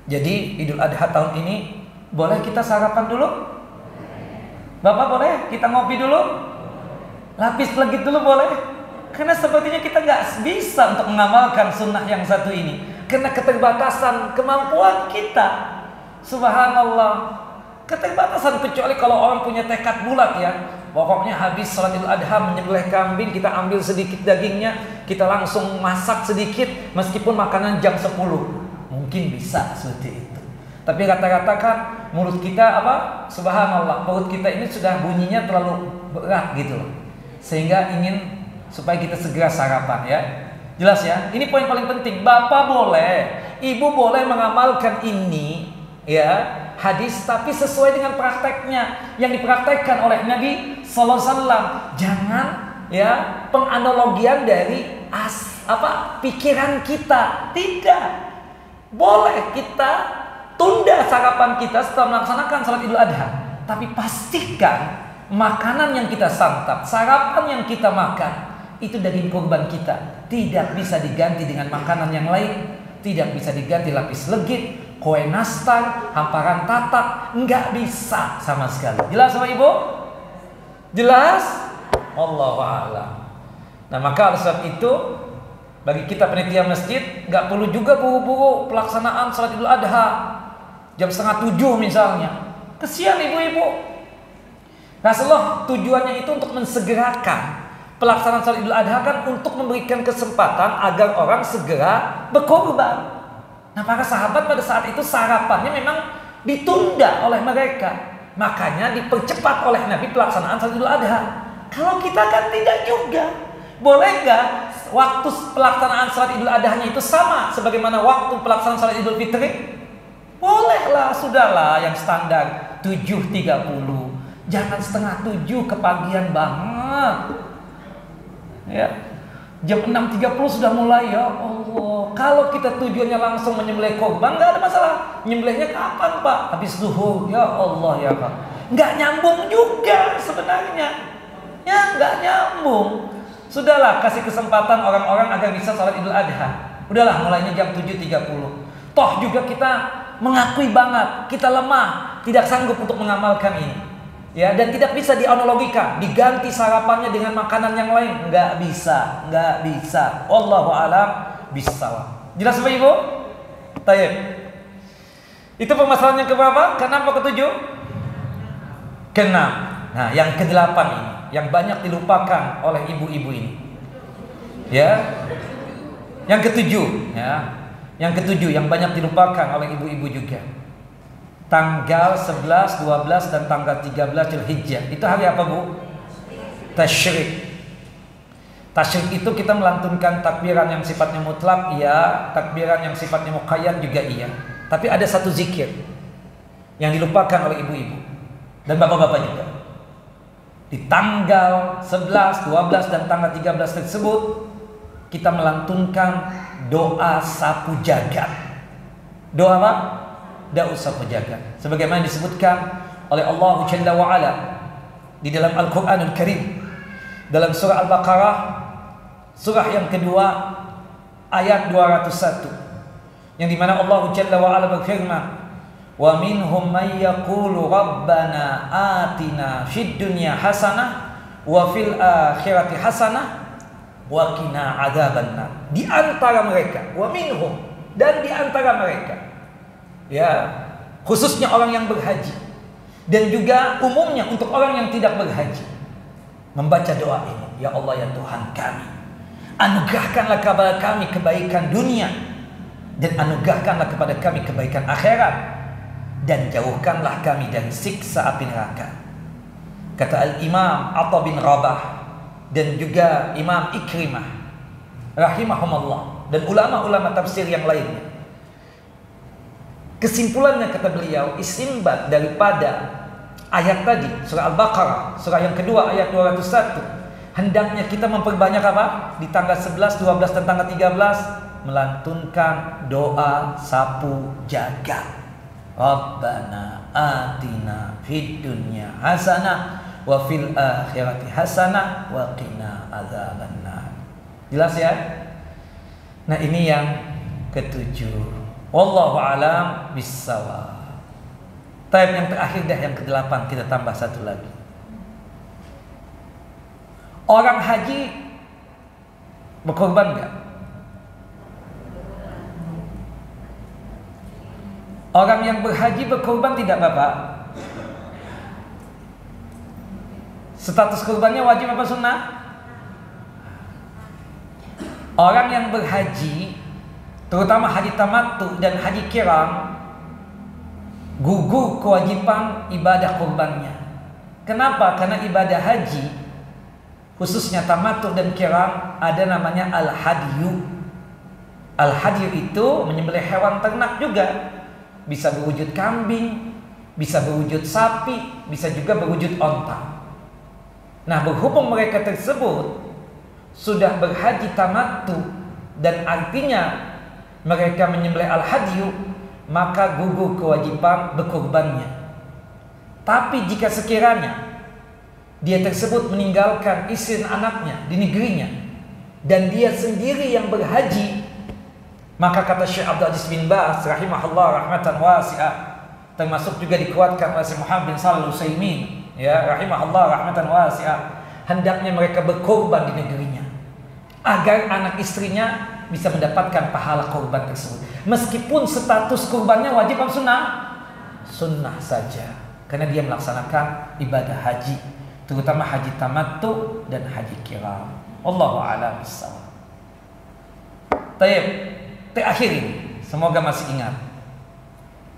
A: Jadi Idul Adha tahun ini boleh kita sarapan dulu? Bapak boleh kita ngopi dulu? Lapis legit dulu boleh? Karena sepertinya kita nggak bisa untuk mengamalkan sunnah yang satu ini karena keterbatasan kemampuan kita. Subhanallah, keterbatasan, kecuali kalau orang punya tekad bulat ya, pokoknya habis salat Idul Adha menyembelih kambing, kita ambil sedikit dagingnya, kita langsung masak sedikit meskipun makanan jam 10. Mungkin bisa seperti itu. Tapi rata-rata kan mulut kita apa? Subhanallah, mulut kita ini sudah bunyinya terlalu berat gitu loh. Sehingga ingin supaya kita segera sarapan ya. Jelas ya? Ini poin paling penting. Bapak boleh, ibu boleh mengamalkan ini ya, hadis, tapi sesuai dengan prakteknya yang dipraktekkan oleh Nabi Sallallahu Alaihi Wasallam. Jangan ya penganalogian dari pikiran kita. Tidak boleh kita tunda sarapan kita setelah melaksanakan salat Idul Adha, tapi pastikan makanan yang kita santap, sarapan yang kita makan itu daging kurban kita, tidak bisa diganti dengan makanan yang lain, tidak bisa diganti lapis legit, kue nastar, hamparan tatak, nggak bisa sama sekali. Jelas Bapak Ibu? Jelas? Allahu a'lam. Nah maka oleh sebab itu bagi kita panitia masjid nggak perlu juga buru-buru pelaksanaan salat Idul Adha jam 6:30 misalnya. Kesian ibu-ibu. Rasulullah tujuannya itu untuk mensegerakan pelaksanaan salat Idul Adha, kan untuk memberikan kesempatan agar orang segera berkorban. Nah para sahabat pada saat itu sarapannya memang ditunda oleh mereka, makanya dipercepat oleh Nabi pelaksanaan salat Idul Adha. Kalau kita kan tidak juga. Boleh nggak waktu pelaksanaan salat Idul Adha-nya itu sama sebagaimana waktu pelaksanaan salat Idul Fitri? Bolehlah, sudahlah yang standar 7.30. Jangan 6:30 kepagian banget. Ya. Jam 6.30 sudah mulai, ya Allah. Kalau kita tujuannya langsung menyembelih korban, nggak ada masalah. Nyembelihnya kapan Pak? Habis zuhur. Ya Allah ya Pak. Nggak nyambung juga sebenarnya. Ya nggak nyambung. Sudahlah, kasih kesempatan orang-orang agar bisa sholat Idul Adha. Udahlah, mulainya jam 7.30. Toh juga kita mengakui banget, kita lemah, tidak sanggup untuk mengamalkan ini. Ya, dan tidak bisa dianalogikan, diganti sarapannya dengan makanan yang lain, nggak bisa, nggak bisa. Wallahu a'lam bishawab. Jelas Bapak Ibu? Tayyib. Itu permasalahan yang keberapa? Kenapa ketujuh? Keenam. Nah, yang kedelapan ini, yang banyak dilupakan oleh ibu-ibu ini. Ya. Yang ketujuh, ya. Yang ketujuh yang banyak dilupakan oleh ibu-ibu juga. Tanggal 11, 12 dan tanggal 13 Zulhijjah. Itu hari apa, Bu? Tasyrik. Tasyrik itu kita melantunkan takbiran yang sifatnya mutlak, iya, takbiran yang sifatnya muqayyad juga iya. Tapi ada satu zikir yang dilupakan oleh ibu-ibu dan bapak-bapak juga. Di tanggal 11, 12 dan tanggal 13 tersebut kita melantunkan doa sapu jagat. Doa apa? Doa sapu jagat. Sebagaimana disebutkan oleh Allah Jalla wa Ala di dalam Al-Qur'anul Karim, dalam surah Al-Baqarah, surah yang kedua ayat 201, yang dimana Allah Jalla wa Ala berfirman, wa minhum may yaqulu rabbana atina fid dunya hasanah wa fil akhirati hasanah wa qina adzabannar. Di antara mereka, wa minhum, dan di antara mereka, ya, khususnya orang yang berhaji dan juga umumnya untuk orang yang tidak berhaji, membaca doa ini, ya Allah ya Tuhan kami, anugerahkanlah kepada kami kebaikan dunia dan anugerahkanlah kepada kami kebaikan akhirat, dan jauhkanlah kami dari siksa api neraka. Kata Al-Imam Atha bin Rabah dan juga Imam Ikrimah rahimahumullah dan ulama-ulama tafsir yang lainnya, kesimpulannya kata beliau, istinbat daripada ayat tadi surah Al-Baqarah, surah yang kedua ayat 201, hendaknya kita memperbanyak apa? Di tanggal 11, 12 dan tanggal 13 melantunkan doa sapu jagat. Rabbana atina fid dunya hasanah wa fil akhirati hasanah wa qina adzabannar. Jelas ya? Nah, ini yang ketujuh. Wallahu a'lam bissawab. Taib yang terakhir dah, yang ke-8, kita tambah satu lagi. Orang haji berkorban enggak? Orang yang berhaji berkorban tidak, Bapak? Status kurbannya wajib apa sunnah? Orang yang berhaji, terutama haji tamattu dan haji kiram, gugur kewajiban ibadah kurbannya. Kenapa? Karena ibadah haji, khususnya tamattu dan kiram, ada namanya al-hadyu. Al-hadyu itu menyembelih hewan ternak juga. Bisa berwujud kambing, bisa berwujud sapi, bisa juga berwujud onta. Nah, berhubung mereka tersebut sudah berhaji tamattu dan artinya mereka menyembelih al-hadyu, maka gugur kewajiban berkurbannya. Tapi jika sekiranya dia tersebut meninggalkan istri dan anaknya di negerinya dan dia sendiri yang berhaji, maka kata Syekh Abdul Aziz bin Baz rahimahullah rahmatan wasi'ah, termasuk juga dikuatkan oleh Syekh Muhammad bin Shalih Al-Utsaimin, ya rahimahullah rahmatan wasi'ah, hendaknya mereka berkorban di negerinya agar anak istrinya bisa mendapatkan pahala korban tersebut. Meskipun status korbannya wajib atau sunnah? Sunnah saja, karena dia melaksanakan ibadah haji, terutama haji tamattu dan haji kiram. Wallahu a'lam bishawab. Tayyib, terakhir ini, semoga masih ingat,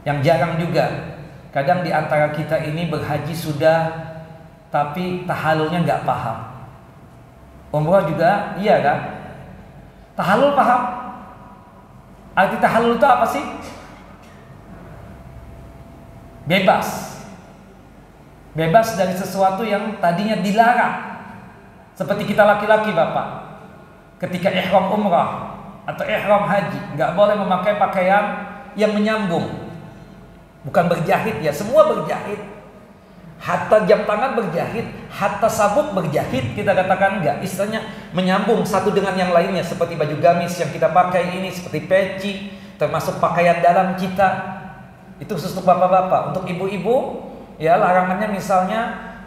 A: yang jarang juga, kadang di antara kita ini berhaji sudah, tapi tahallulnya nggak paham. Umrah juga, iya kan? Tahallul paham? Arti tahallul itu apa sih? Bebas. Bebas dari sesuatu yang tadinya dilarang. Seperti kita laki-laki, Bapak. ketika ihram umrah atau ihram haji, nggak boleh memakai pakaian yang menyambung. Bukan berjahit ya, semua berjahit. Hatta jam tangan berjahit, hatta sabuk berjahit, kita katakan enggak. Istilahnya menyambung satu dengan yang lainnya, seperti baju gamis yang kita pakai ini, seperti peci, termasuk pakaian dalam kita. Itu khusus untuk bapak-bapak. Untuk ibu-ibu, ya larangannya misalnya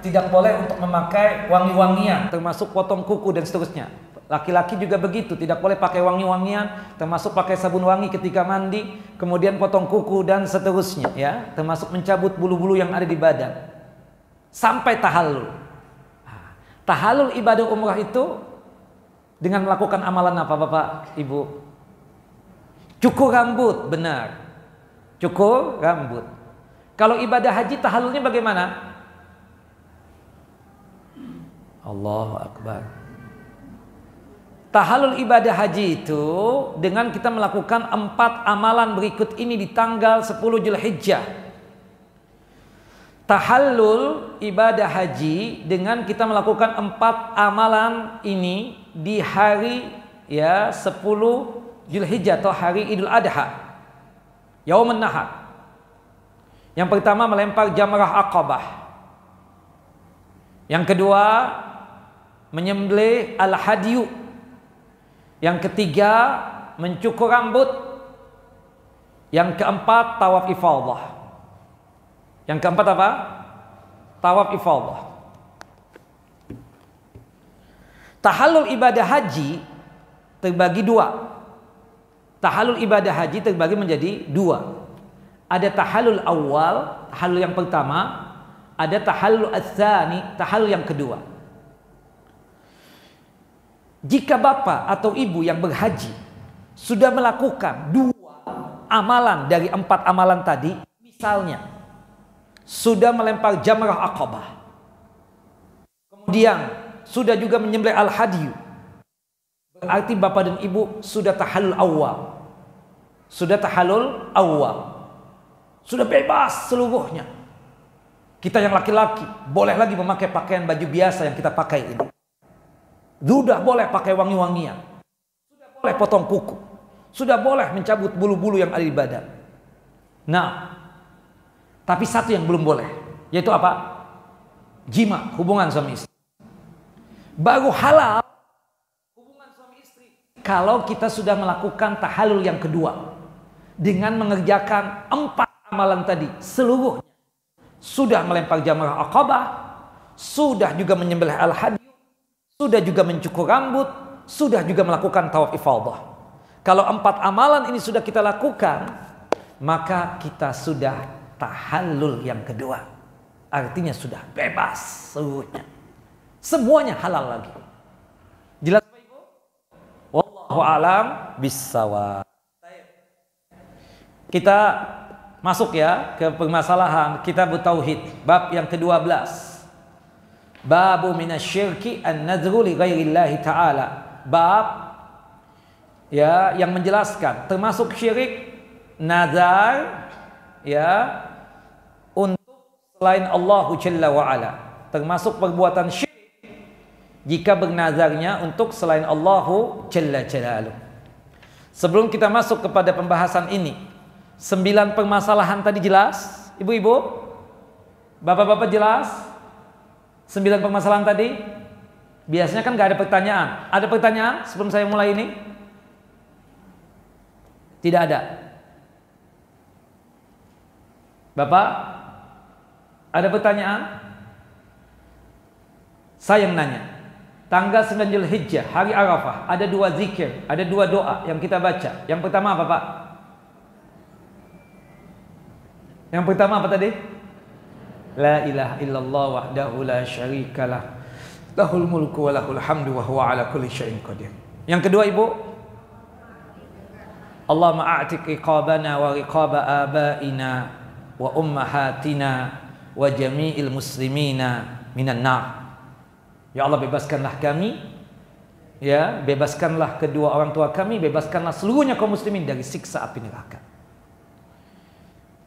A: tidak boleh untuk memakai wangi-wangian, termasuk potong kuku dan seterusnya. Laki-laki juga begitu, tidak boleh pakai wangi-wangian, termasuk pakai sabun wangi ketika mandi, kemudian potong kuku dan seterusnya, ya, termasuk mencabut bulu-bulu yang ada di badan. Sampai tahallul. Tahallul ibadah umrah itu dengan melakukan amalan apa, Bapak, Ibu? Cukur rambut, benar. Cukur rambut. Kalau ibadah haji tahallulnya bagaimana? Allahu Akbar. Tahallul ibadah haji itu dengan kita melakukan 4 amalan berikut ini di tanggal 10 Zulhijjah. Tahallul ibadah haji dengan kita melakukan 4 amalan ini di hari ya 10 Zulhijjah atau hari Idul Adha, Yaumun Nahar. Yang pertama melempar jamrah Aqabah. Yang kedua menyembelih al-hadyu. Yang ketiga mencukur rambut. Yang keempat tawaf ifadah. Yang keempat apa? Tawaf ifadah. Tahallul ibadah haji terbagi 2. Tahallul ibadah haji terbagi menjadi 2. Ada tahallul awal, tahallul yang pertama. Ada tahallul ats-tsani, tahallul yang kedua. Jika bapak atau ibu yang berhaji sudah melakukan 2 amalan dari 4 amalan tadi, misalnya sudah melempar jamrah Aqabah, kemudian sudah juga menyembelih al-hadyu, berarti bapak dan ibu sudah tahallul awal. Sudah tahallul awal. Sudah bebas seluruhnya. Kita yang laki-laki boleh lagi memakai pakaian baju biasa yang kita pakai ini. Sudah boleh pakai wangi-wangian. Sudah boleh potong kuku. Sudah boleh mencabut bulu-bulu yang ada di badan. Nah, tapi satu yang belum boleh, yaitu apa? Jima, hubungan suami istri. Baru halal hubungan suami istri kalau kita sudah melakukan tahallul yang kedua dengan mengerjakan 4 amalan tadi seluruhnya. Sudah melempar jamrah Aqabah, sudah juga menyembelih al-hadyu, sudah juga mencukur rambut, sudah juga melakukan tawaf ifadah. Kalau 4 amalan ini sudah kita lakukan, maka kita sudah tahallul yang kedua. Artinya sudah bebas seluruhnya. Semuanya halal lagi. Jelas Bapak Ibu? Wallahu a'lam bissawab. Kita masuk ya ke permasalahan kitab tauhid bab yang ke-12. Babu minasyirki an-nadhru li ghairillahi ta'ala. Bab ya yang menjelaskan termasuk syirik nazar ya untuk selain Allah Jalla wa ala. Termasuk perbuatan syirik jika bernazarnya untuk selain Allah Jalla Jalaluh. Sebelum kita masuk kepada pembahasan ini, 9 permasalahan tadi jelas? Ibu-ibu? Bapak-bapak jelas? 9 permasalahan tadi? Biasanya kan gak ada pertanyaan. Ada pertanyaan sebelum saya mulai ini? Tidak ada. Bapak? Ada pertanyaan? Saya yang nanya. Tanggal 9 Zulhijjah, hari Arafah, ada 2 zikir, ada 2 doa yang kita baca. Yang pertama apa, Pak? Yang pertama apa tadi? La ilaha illallah wahdahu la syarikalah, lahul mulku wa lahul hamdu wa huwa ala kulli syai'in qadir. Yang kedua, Ibu, Allahumma a'tiq riqabana wa riqaba abaina wa ummahatina wa jami'il muslimina minan nar. Ya Allah, bebaskanlah kami, ya, bebaskanlah kedua orang tua kami, bebaskanlah seluruhnya kaum muslimin dari siksa api neraka.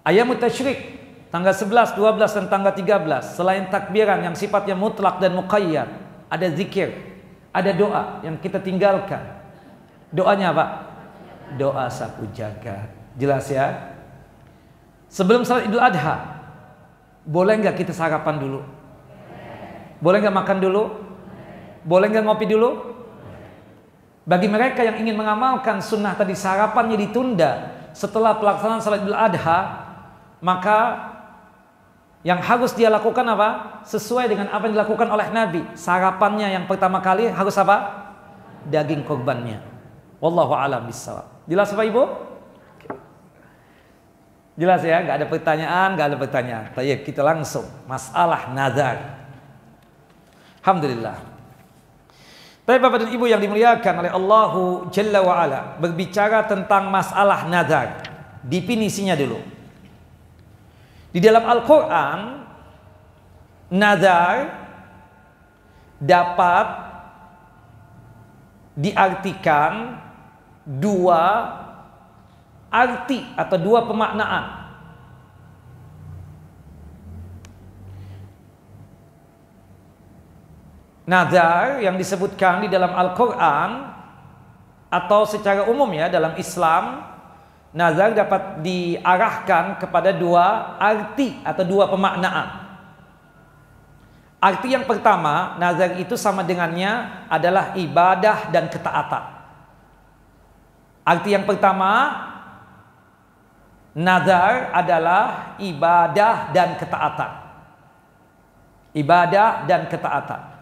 A: Ayyamut tasyrik, tanggal 11, 12 dan tanggal 13, selain takbiran yang sifatnya mutlak dan muqayyad, ada zikir. ada doa yang kita tinggalkan. Doanya apa? Doa sapu jagat. Jelas ya? Sebelum salat Idul Adha, boleh nggak kita sarapan dulu? Boleh nggak makan dulu? Boleh nggak ngopi dulu? Bagi mereka yang ingin mengamalkan sunnah tadi, sarapannya ditunda setelah pelaksanaan salat Idul Adha, maka yang harus dia lakukan apa? Sesuai dengan apa yang dilakukan oleh Nabi. Sarapannya yang pertama kali harus apa? Daging korbannya. Wallahu a'lam bishawab. Jelas Bapak Ibu? Jelas ya? Gak ada pertanyaan, gak ada pertanyaan. Baik, kita langsung masalah nazar. Alhamdulillah. Baik Bapak dan Ibu yang dimuliakan oleh Allahu Jalla wa Ala, berbicara tentang masalah nazar. Definisinya dulu. Di dalam Al-Quran, nazar dapat diartikan dua arti atau dua pemaknaan. Nazar yang disebutkan di dalam Al-Quran atau secara umum ya dalam Islam, nazar dapat diarahkan kepada dua arti atau dua pemaknaan. Arti yang pertama, nazar itu sama dengannya adalah ibadah dan ketaatan. Arti yang pertama, nazar adalah ibadah dan ketaatan. Ibadah dan ketaatan.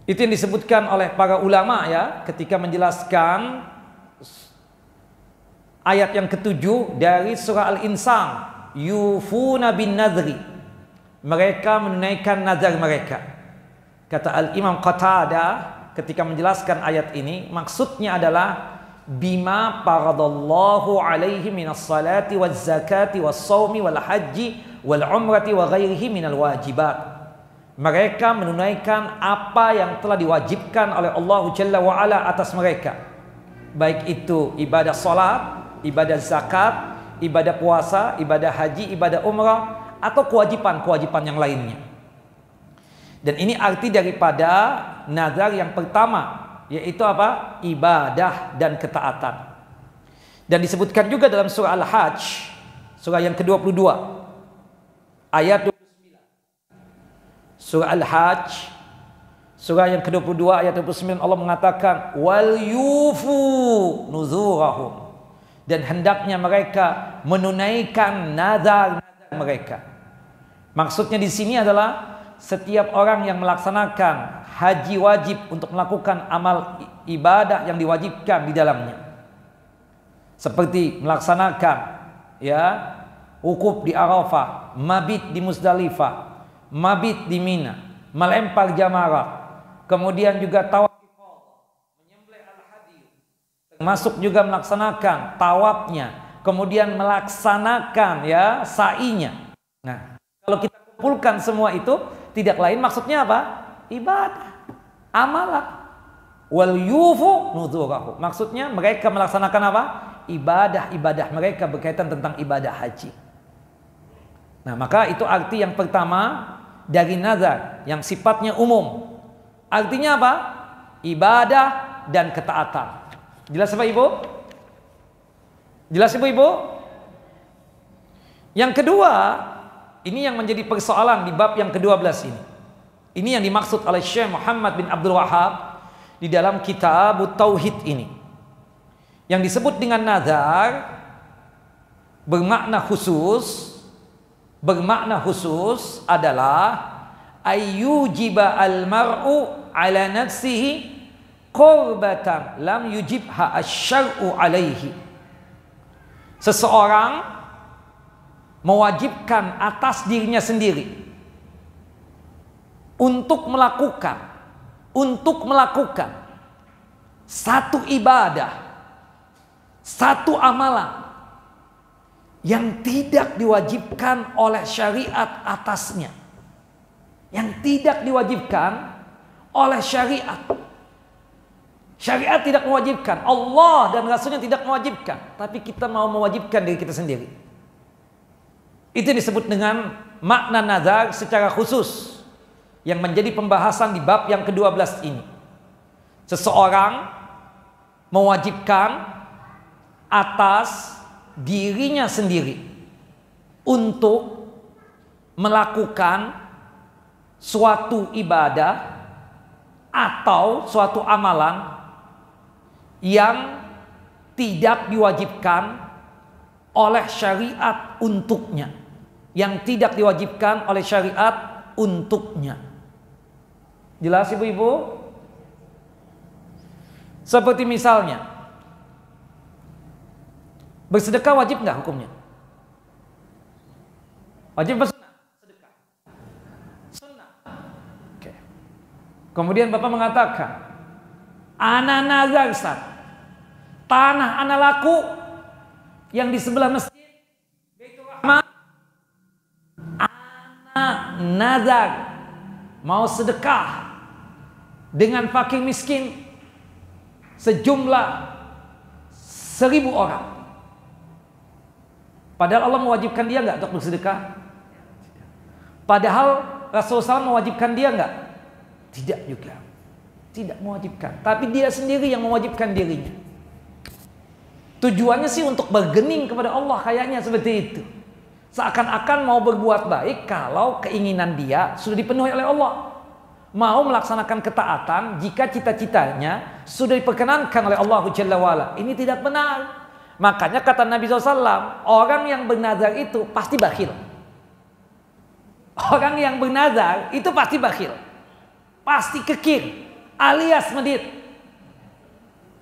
A: Itu yang disebutkan oleh para ulama ya ketika menjelaskan ayat yang ketujuh dari surah Al-Insan, yufuna bin nadri, mereka menunaikan nazar mereka. Kata Al-Imam Qatadah ketika menjelaskan ayat ini, maksudnya adalah bima faradallahu alaihi minas salati waz zakati was shaumi wal haji wal umrati wa ghairihi minal wajibat. Mereka menunaikan apa yang telah diwajibkan oleh Allah Jalla wa'ala atas mereka, baik itu ibadah salat, ibadah zakat, ibadah puasa, ibadah haji, ibadah umrah, atau kewajiban-kewajiban yang lainnya. Dan ini arti daripada nazar yang pertama, yaitu apa? Ibadah dan ketaatan. Dan disebutkan juga dalam surah Al-Hajj, surah yang ke-22 ayat 29. Surah Al-Hajj surah yang ke-22 ayat 29, Allah mengatakan wal yufu nuzurahum, dan hendaknya mereka menunaikan nazar mereka. Maksudnya di sini adalah setiap orang yang melaksanakan haji wajib untuk melakukan amal ibadah yang diwajibkan di dalamnya, seperti melaksanakan ya wukuf di Arafah, mabit di Muzdalifah, mabit di Mina, melempar jamarat, kemudian juga tawaf, menyembelih al-hadi, termasuk juga melaksanakan tawafnya, kemudian melaksanakan ya sa'inya. Nah, kalau kita kumpulkan semua itu, tidak lain maksudnya apa? Ibadah, amalan. Wal yufu nuzurahu, maksudnya mereka melaksanakan apa? Ibadah-ibadah mereka berkaitan tentang ibadah haji. Nah, maka itu arti yang pertama dari nazar yang sifatnya umum. Artinya apa? Ibadah dan ketaatan. Jelas Bapak Ibu? Jelas Ibu-ibu? Yang kedua, ini yang menjadi persoalan di bab yang ke-12 ini. Ini yang dimaksud oleh Syekh Muhammad bin Abdul Wahhab di dalam kitab Tauhid ini. Yang disebut dengan nazar bermakna khusus adalah ayyujiba al-mar'u ala nafsihi qurbatan lam yujibha asy-syar'u alaihi. Seseorang mewajibkan atas dirinya sendiri untuk melakukan satu ibadah, satu amalan yang tidak diwajibkan oleh syariat atasnya, yang tidak diwajibkan oleh syariat. Syariat tidak mewajibkan, Allah dan Rasulnya tidak mewajibkan, tapi kita mau mewajibkan diri kita sendiri. Itu disebut dengan makna nazar secara khusus. yang menjadi pembahasan di bab yang ke-12 ini. Seseorang mewajibkan atas dirinya sendiri untuk melakukan suatu ibadah atau suatu amalan yang tidak diwajibkan oleh syariat untuknya, yang tidak diwajibkan oleh syariat untuknya. Jelas ibu-ibu? Seperti misalnya, bersedekah wajib nggak hukumnya? Wajib bersedekah? Sedekah. Sunnah. Oke. Kemudian Bapak mengatakan, ana nazar Ustaz, tanah ana laku yang di sebelah masjid Baitur Rahman, ana nazar mau sedekah dengan fakir miskin sejumlah 1000 orang. Padahal Allah mewajibkan dia nggak untuk bersedekah? Padahal Rasulullah SAW mewajibkan dia nggak? Tidak juga. Tidak mewajibkan. Tapi dia sendiri yang mewajibkan dirinya. Tujuannya sih untuk bergening kepada Allah, kayaknya seperti itu. Seakan-akan mau berbuat baik kalau keinginan dia sudah dipenuhi oleh Allah. Mau melaksanakan ketaatan jika cita-citanya sudah diperkenankan oleh Allah Jalla wa'ala. Ini tidak benar. Makanya kata Nabi SAW, orang yang bernazar itu pasti bakhil. Orang yang bernazar itu pasti bakhil, pasti kikir, alias medit.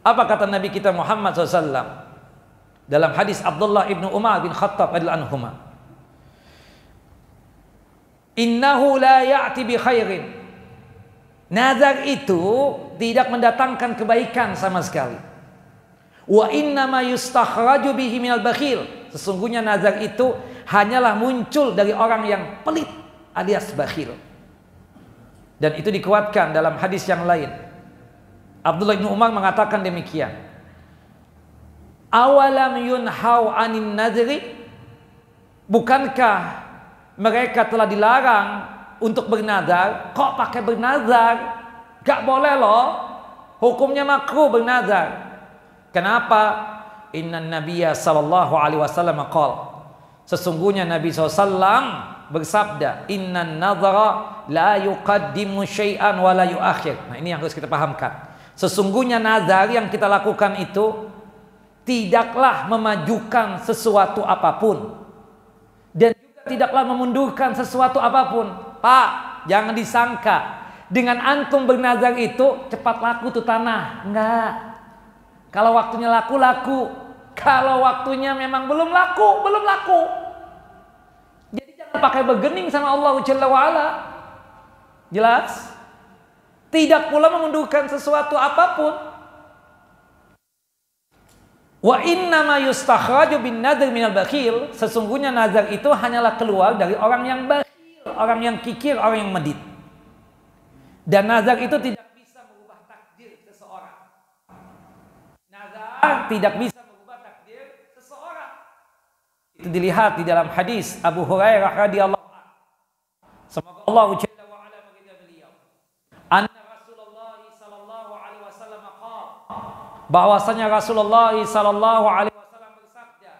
A: Apa kata Nabi kita Muhammad SAW dalam hadis Abdullah ibnu Umar bin Khattab radhiyallahu anhuma, innahu la ya'ti bi khairin. Nazar itu tidak mendatangkan kebaikan sama sekali. Wa innama yustakhraju bihi minal bakhil. Sesungguhnya nazar itu hanyalah muncul dari orang yang pelit alias bakhil. Dan itu dikuatkan dalam hadis yang lain. Abdullah bin Umar mengatakan demikian. Awalam yunhau anin nadri? Bukankah mereka telah dilarang untuk bernazar? Kok pakai bernazar? Gak boleh loh. Hukumnya makruh bernazar. Kenapa? Inna Nabiya sallallahu alaihi wasallam qala, sesungguhnya Nabi SAW bersabda, Inna nazara la yuqaddimu syai'an wa la yuakhir. Nah, ini yang harus kita pahamkan. Sesungguhnya nazar yang kita lakukan itu tidaklah memajukan sesuatu apapun dan juga tidaklah memundurkan sesuatu apapun. Pak, jangan disangka dengan antum bernazar itu cepat laku tuh tanah. Enggak. Kalau waktunya laku, laku. Kalau waktunya memang belum laku, belum laku. Jadi jangan pakai bergening sama Allah Jalla wa'ala. Jelas? Tidak pula memundurkan sesuatu apapun. Wa inna ma yustakhraju bin nadr minal bakhil. Sesungguhnya nazar itu hanyalah keluar dari orang yang bakhil, orang yang kikir, orang yang medit. Dan nazar itu tidak bisa mengubah takdir seseorang. Nazar tidak bisa mengubah takdir seseorang. Itu dilihat di dalam hadis Abu Hurairah radhiyallahu anhu. Semoga Allah Jalla wa ala meridai beliau. Anna Rasulullah sallallahu alaihi wasallam qala, bahwasanya Rasulullah sallallahu alaihi wasallam bersabda,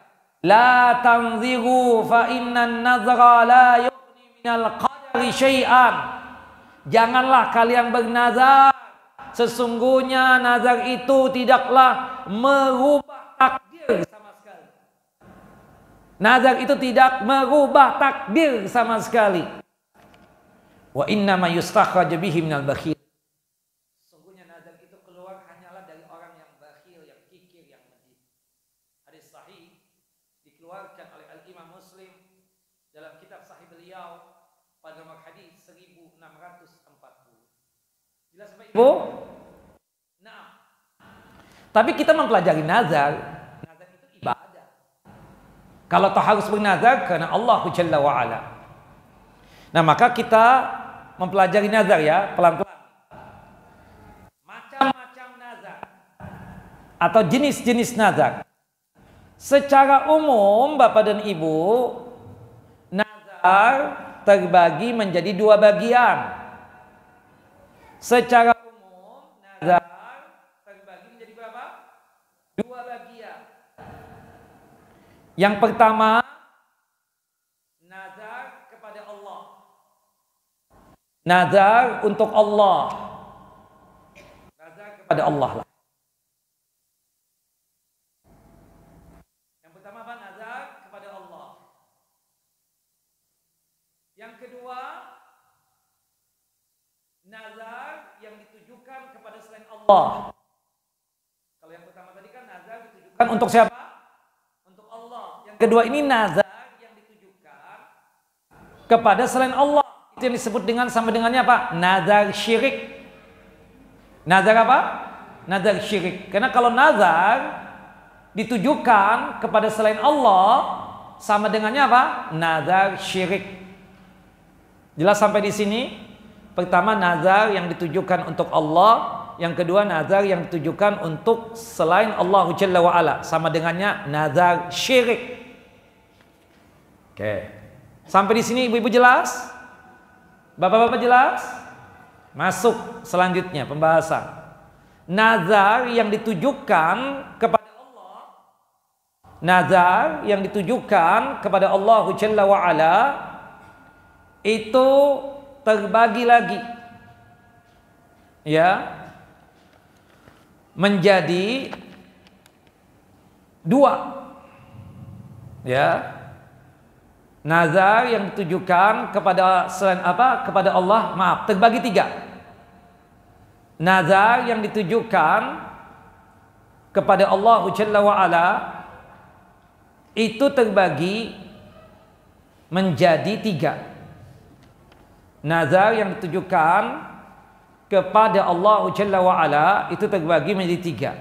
A: la tanziru fa innan nazra la yughni minal qadari syai'an. Janganlah kalian bernazar, sesungguhnya nazar itu tidaklah merubah takdir sama sekali. Nazar itu tidak merubah takdir sama sekali. Wa inna ma yustakhraj bihi minal bakhil. Sesungguhnya nazar itu keluar hanyalah dari orang yang bakhil, yang kikir, yang medit. Hadis sahih dikeluarkan oleh Al-Imam Muslim dalam kitab sahih beliau pada nomor hadis 1640. Jelas Bapak Ibu? Nah, tapi kita mempelajari nazar. Nazar itu ibadah. Kalau toh harus bernazar karena Allah Jalla wa ala. Nah, maka kita mempelajari nazar ya, pelan-pelan. Macam-macam nazar atau jenis-jenis nazar. Secara umum Bapak dan Ibu, nazar terbagi menjadi dua bagian. Secara umum nazar terbagi menjadi berapa? Dua bagian. Yang pertama, nazar kepada Allah. Nazar untuk Allah. Nazar kepada Allah lah. Yang pertama apa? Nazar kepada Allah. Yang kedua, nazar yang ditujukan kepada selain Allah. Kalau yang pertama tadi kan nazar ditujukan untuk siapa? Untuk Allah. Yang kedua ini nazar yang ditujukan kepada selain Allah. Itu yang disebut dengan sama dengannya apa? Nazar syirik. Nazar apa? Nazar syirik. Karena kalau nazar ditujukan kepada selain Allah, sama dengannya apa? Nazar syirik. Jelas sampai di sini? Pertama, nazar yang ditujukan untuk Allah. Yang kedua, nazar yang ditujukan untuk selain Allah Jalla wa'ala. Sama dengannya nazar syirik. Oke. Sampai di sini ibu-ibu jelas? Bapak-bapak jelas? Masuk selanjutnya pembahasan. Nazar yang ditujukan kepada Allah. Nazar yang ditujukan kepada Allah Jalla wa'ala itu terbagi lagi, ya, menjadi dua, ya. Nazar yang ditujukan kepada selain apa? Kepada Allah, maaf, terbagi tiga. Nazar yang ditujukan kepada Allah Jalla wa'ala itu terbagi menjadi tiga. Nazar yang ditujukan kepada Allah Jalla wa'ala itu terbagi menjadi tiga.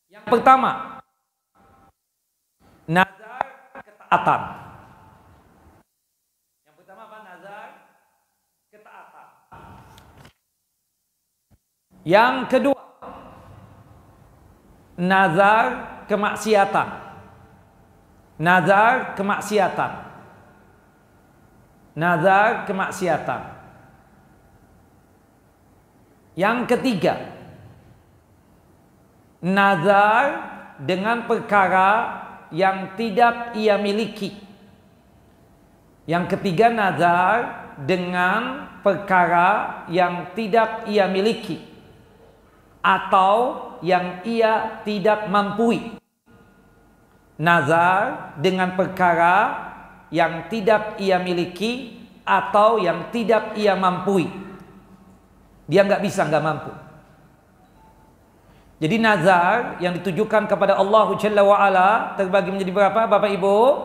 A: Yang pertama, nazar ketaatan. Yang pertama apa? Nazar ketaatan. Yang kedua, nazar kemaksiatan. Nazar kemaksiatan. Nazar kemaksiatan. Yang ketiga, nazar dengan perkara yang tidak ia miliki. Yang ketiga, nazar dengan perkara yang tidak ia miliki atau yang ia tidak mampu. Nazar dengan perkara yang tidak ia miliki atau yang tidak ia mampu. Dia nggak bisa, nggak mampu. Jadi nazar yang ditujukan kepada Allah Jalla wa'ala terbagi menjadi berapa Bapak Ibu?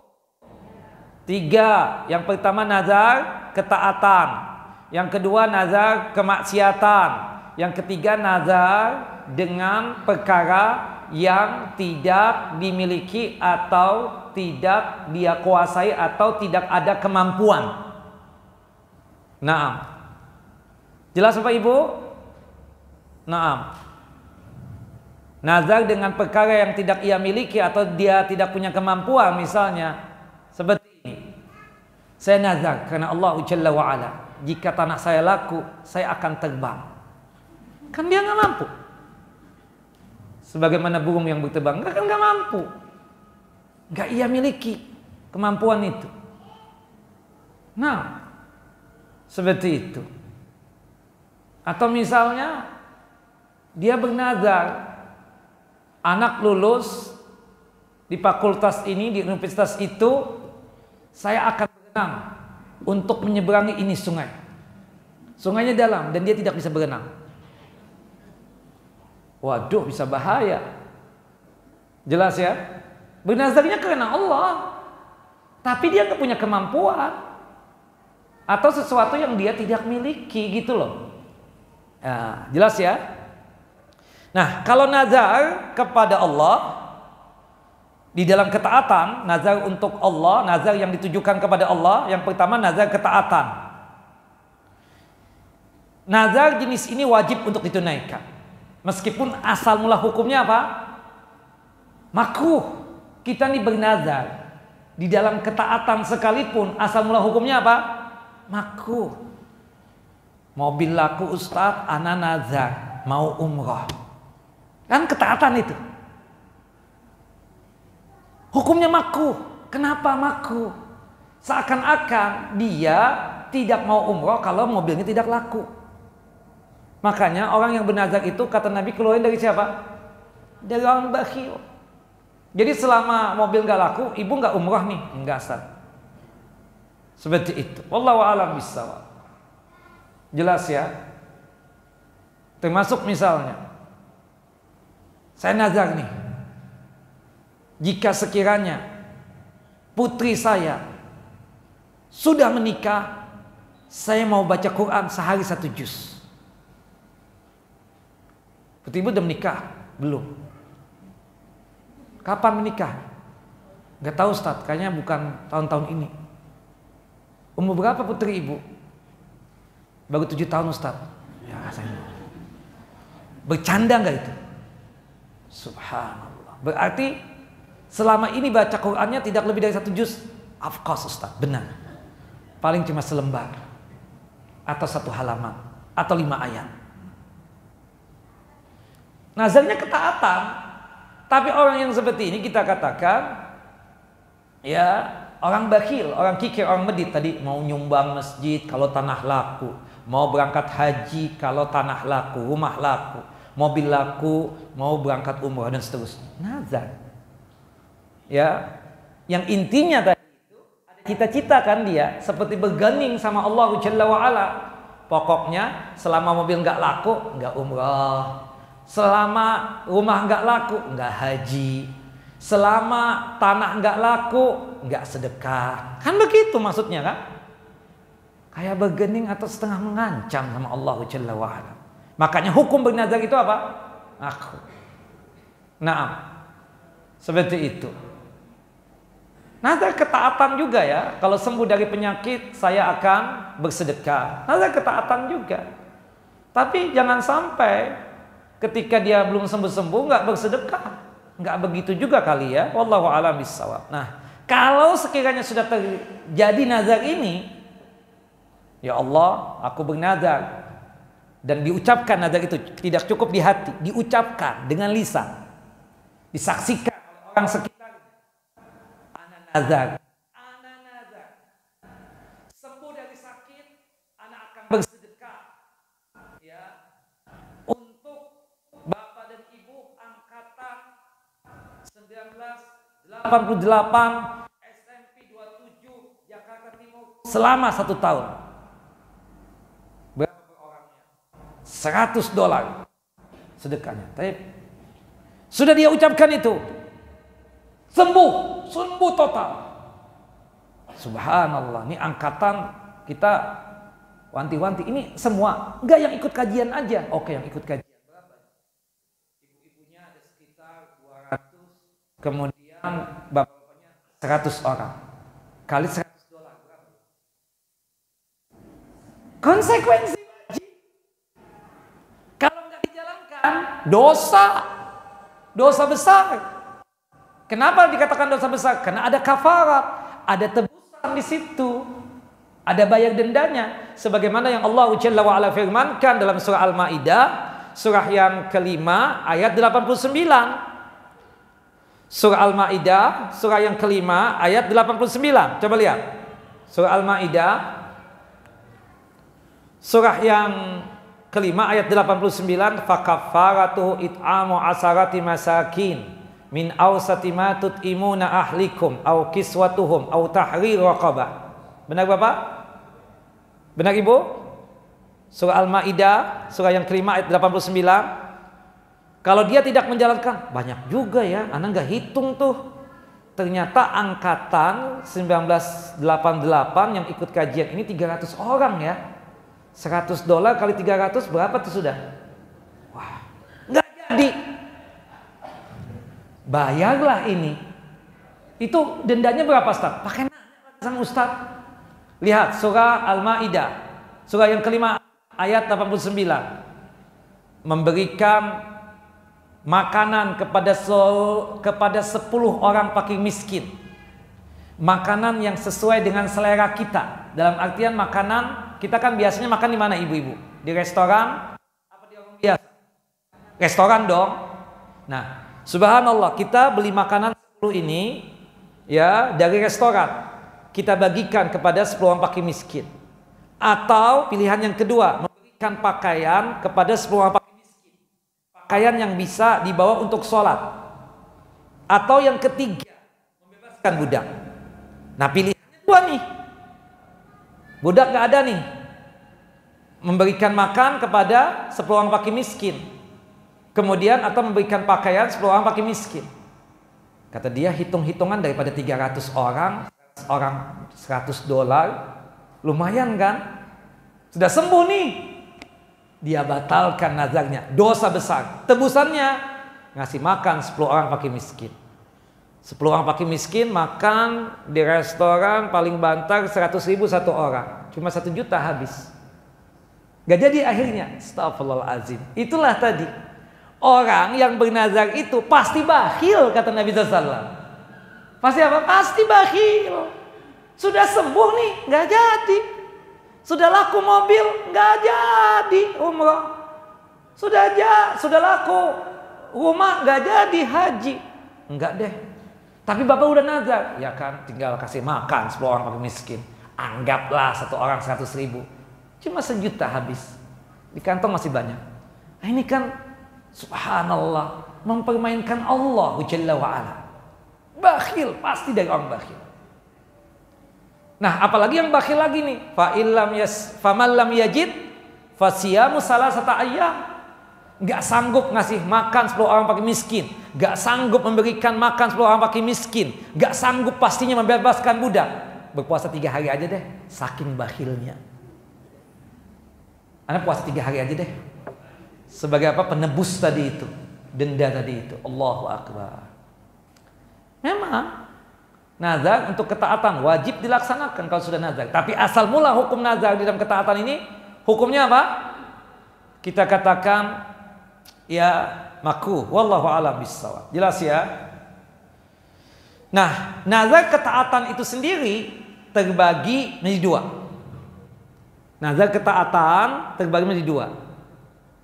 A: Tiga. Yang pertama nazar ketaatan. Yang kedua nazar kemaksiatan. Yang ketiga nazar dengan perkara yang tidak dimiliki atau tidak dia kuasai atau tidak ada kemampuan. Naam. Jelas Bapak Ibu? Naam. Nazar dengan perkara yang tidak ia miliki atau dia tidak punya kemampuan, misalnya seperti ini. Saya nazar karena Allah Jalla wa'ala, jika tanah saya laku, saya akan terbang. Kan dia nggak mampu. Sebagaimana burung yang berterbang, kan nggak mampu. Nggak ia miliki kemampuan itu. Nah, seperti itu. Atau misalnya dia bernazar, anak lulus di fakultas ini, di universitas itu, saya akan berenang untuk menyeberangi ini sungai. Sungainya dalam dan dia tidak bisa berenang. Waduh, bisa bahaya. Jelas ya? Bernazarnya karena Allah, tapi dia nggak punya kemampuan atau sesuatu yang dia tidak miliki gitu loh. Ya, jelas ya? Nah, kalau nazar kepada Allah di dalam ketaatan, nazar untuk Allah, nazar yang ditujukan kepada Allah, yang pertama nazar ketaatan. Nazar jenis ini wajib untuk ditunaikan. Meskipun asal mula hukumnya apa? Makruh. Kita nih bernazar di dalam ketaatan sekalipun asal mula hukumnya apa? Makruh. Mobil laku Ustaz, ana nazar mau umroh. Kan ketaatan itu. Hukumnya makruh. Kenapa makruh? Seakan-akan dia tidak mau umroh kalau mobilnya tidak laku. Makanya orang yang bernazar itu kata Nabi keluarin dari siapa? Dari orang bakhil. Jadi selama mobil nggak laku, ibu nggak umroh nih, nggak Ustaz. Seperti itu. Wallahu a'lam bishawab. Jelas ya? Termasuk misalnya, saya nazar nih, jika sekiranya putri saya sudah menikah, saya mau baca Quran sehari 1 juz. Putri ibu udah menikah? Belum. Kapan menikah? Gak tahu Ustaz, kayaknya bukan tahun-tahun ini. Umur berapa putri ibu? Baru 7 tahun Ustaz. Ya, saya bercanda nggak itu? Subhanallah. Berarti selama ini baca Qurannya tidak lebih dari 1 juz. Of course Ustaz, benar. Paling cuma selembar atau 1 halaman atau 5 ayat. Nazarnya ketaatan. Tapi orang yang seperti ini kita katakan ya orang bakhil, orang kikir, orang medit. Tadi mau nyumbang masjid kalau tanah laku, mau berangkat haji kalau tanah laku, rumah laku, mobil laku, mau berangkat umroh dan seterusnya. Nazar. Ya, yang intinya tadi itu ada cita-cita kan dia seperti berganding sama Allah Jalla wa Ala. Pokoknya selama mobil nggak laku, nggak umroh. Selama rumah nggak laku, nggak haji. Selama tanah nggak laku, nggak sedekah. Kan begitu maksudnya kan? Kayak bergening atau setengah mengancam sama Allah Jalla wa'ala. Makanya hukum bernazar itu apa? Aku. Nah, seperti itu. Nazar ketaatan juga ya. Kalau sembuh dari penyakit, saya akan bersedekah. Nazar ketaatan juga. Tapi jangan sampai ketika dia belum sembuh-sembuh nggak bersedekah. Nggak begitu juga kali ya. Wallahu a'lam bishawab. Nah, kalau sekiranya sudah terjadi nazar ini, ya Allah, aku bernazar, dan diucapkan nazar itu tidak cukup di hati, diucapkan dengan lisan, disaksikan oleh orang sekitar. Ana nazar, sembuh dari sakit, ana akan bersedekah, ya, untuk bapak dan ibu angkatan 1988 SMP 27 Jakarta Timur selama 1 tahun. Berapa per orangnya? $100 sedekahnya. Tapi sudah dia ucapkan itu, sembuh total. Subhanallah, ini angkatan kita wanti-wanti ini semua, enggak yang ikut kajian aja. Oke, yang ikut kajian berapa? Ibu-ibunya ada sekitar 200, kemudian bapak-bapaknya 100 orang. Kali $100 berapa? Konsekuensi wajib. Kalau nggak dijalankan, dosa besar. Kenapa dikatakan dosa besar? Karena ada kafarat, ada tebusan di situ, ada bayar dendanya. Sebagaimana yang Allah Jalla wa Ala firmankan dalam surah Al-Maidah, surah yang kelima ayat 89. Surah Al-Maidah, surah yang kelima ayat 89. Coba lihat. Surah Al-Maidah, surah yang kelima ayat 89. Fakaffaratuhu it'amu asharati masakin min awsati ma tut'imuna ahlikum aw kiswatuhum aw tahrir raqabah. Benar Bapak? Benar Ibu? Surah Al-Maidah, surah yang kelima ayat 89. Kalau dia tidak menjalankan, banyak juga ya, Anda nggak hitung tuh. Ternyata angkatan 1988 yang ikut kajian ini 300 orang ya. $100 kali 300 berapa tuh sudah? Wah, nggak jadi. Bayarlah ini. Itu dendanya berapa Ustaz? Pakai nanya sama Ustaz. Lihat surah Al-Maidah, surah yang kelima ayat 89. Memberikan makanan kepada 10 orang fakir miskin. Makanan yang sesuai dengan selera kita. Dalam artian makanan kita kan biasanya makan di mana ibu-ibu? Di restoran apa di orang biasa? Restoran dong. Nah, subhanallah, kita beli makanan 10 ini ya dari restoran. Kita bagikan kepada 10 orang fakir miskin. Atau pilihan yang kedua, memberikan pakaian kepada 10 orang fakir miskin. Pakaian yang bisa dibawa untuk sholat. Atau yang ketiga, membebaskan budak. Nah, pilihannya dua nih. Budak gak ada nih. Memberikan makan kepada 10 orang fakir miskin. Kemudian atau memberikan pakaian 10 orang fakir miskin. Kata dia, hitung-hitungan daripada 300 orang, $100. Lumayan kan? Sudah sembuh nih. Dia batalkan nazarnya. Dosa besar. Tebusannya ngasih makan 10 orang fakir miskin. 10 orang fakir miskin makan di restoran paling bantar 100.000 satu orang. Cuma 1 juta habis. Gak jadi akhirnya. Astagfirullahaladzim. Itulah tadi. Orang yang bernazar itu pasti bakhil, kata Nabi SAW. Pasti apa? Pasti bakhil. Sudah sembuh nih, gak jadi. Sudah laku mobil, gak jadi umrah. Sudah laku rumah, gak jadi haji. Enggak deh. Tapi bapak udah nazar, ya kan, tinggal kasih makan 10 orang fakir miskin. Anggaplah 1 orang 100.000. Cuma 1 juta habis. Di kantong masih banyak. Nah, ini kan subhanallah, mempermainkan Allah Jalla wa'ala. Bakhil, pasti dari orang bakhil. Nah, apalagi yang bakhil lagi nih. Faman lam yajid fasiyamu salasata ayyam. Gak sanggup ngasih makan 10 orang fakir miskin, gak sanggup memberikan makan 10 orang fakir miskin, gak sanggup pastinya membebaskan budak, berpuasa 3 hari aja deh, saking bakhilnya. Anda puasa 3 hari aja deh, sebagai apa? Penebus tadi itu, denda tadi itu. Allahu Akbar. Memang nazar untuk ketaatan wajib dilaksanakan kalau sudah nazar, tapi asal mula hukum nazar di dalam ketaatan ini hukumnya apa? Kita katakan ya makruh, wallahu a'lam bissawab. Jelas ya? Nah, nazar ketaatan itu sendiri terbagi menjadi 2. Nazar ketaatan terbagi menjadi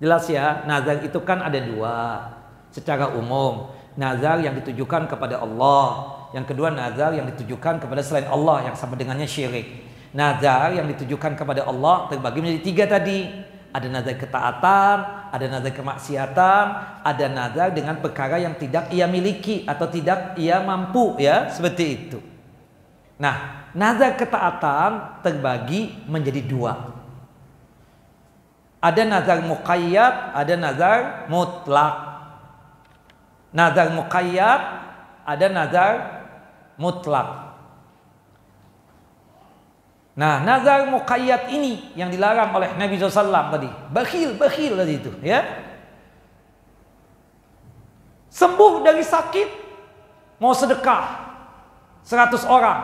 A: 2. Jelas ya? Nazar itu kan ada 2 secara umum. Nazar yang ditujukan kepada Allah, yang kedua nazar yang ditujukan kepada selain Allah, yang sama dengannya syirik. Nazar yang ditujukan kepada Allah terbagi menjadi 3 tadi. Ada nazar ketaatan, ada nazar kemaksiatan, ada nazar dengan perkara yang tidak ia miliki atau tidak ia mampu, ya, seperti itu. Nah, nazar ketaatan terbagi menjadi 2. Ada nazar muqayyad, ada nazar mutlak. Nazar muqayyad, ada nazar mutlak. Nah, nazar muqayyad ini yang dilarang oleh Nabi SAW tadi. Bakhil tadi itu, ya. Sembuh dari sakit, mau sedekah 100 orang,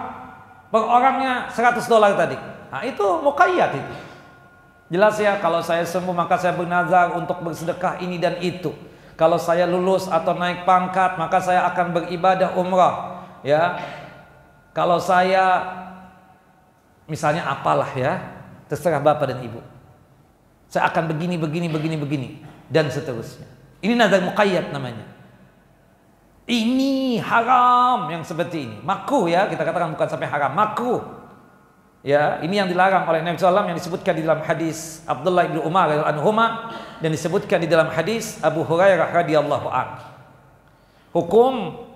A: per orangnya $100 tadi. Nah, itu muqayyad itu. Jelas ya, kalau saya sembuh maka saya bernazar untuk bersedekah ini dan itu. Kalau saya lulus atau naik pangkat maka saya akan beribadah umrah, ya. Kalau saya misalnya apalah, ya, terserah bapak dan ibu, saya akan begini dan seterusnya. Ini nazar muqayyad namanya. Ini haram yang seperti ini, makruh, ya, kita katakan bukan sampai haram, makruh, ya. Ini yang dilarang oleh Nabi SAW, yang disebutkan di dalam hadis Abdullah bin Umar anhuma dan disebutkan di dalam hadis Abu Hurairah radhiyallahu anhu. Hukum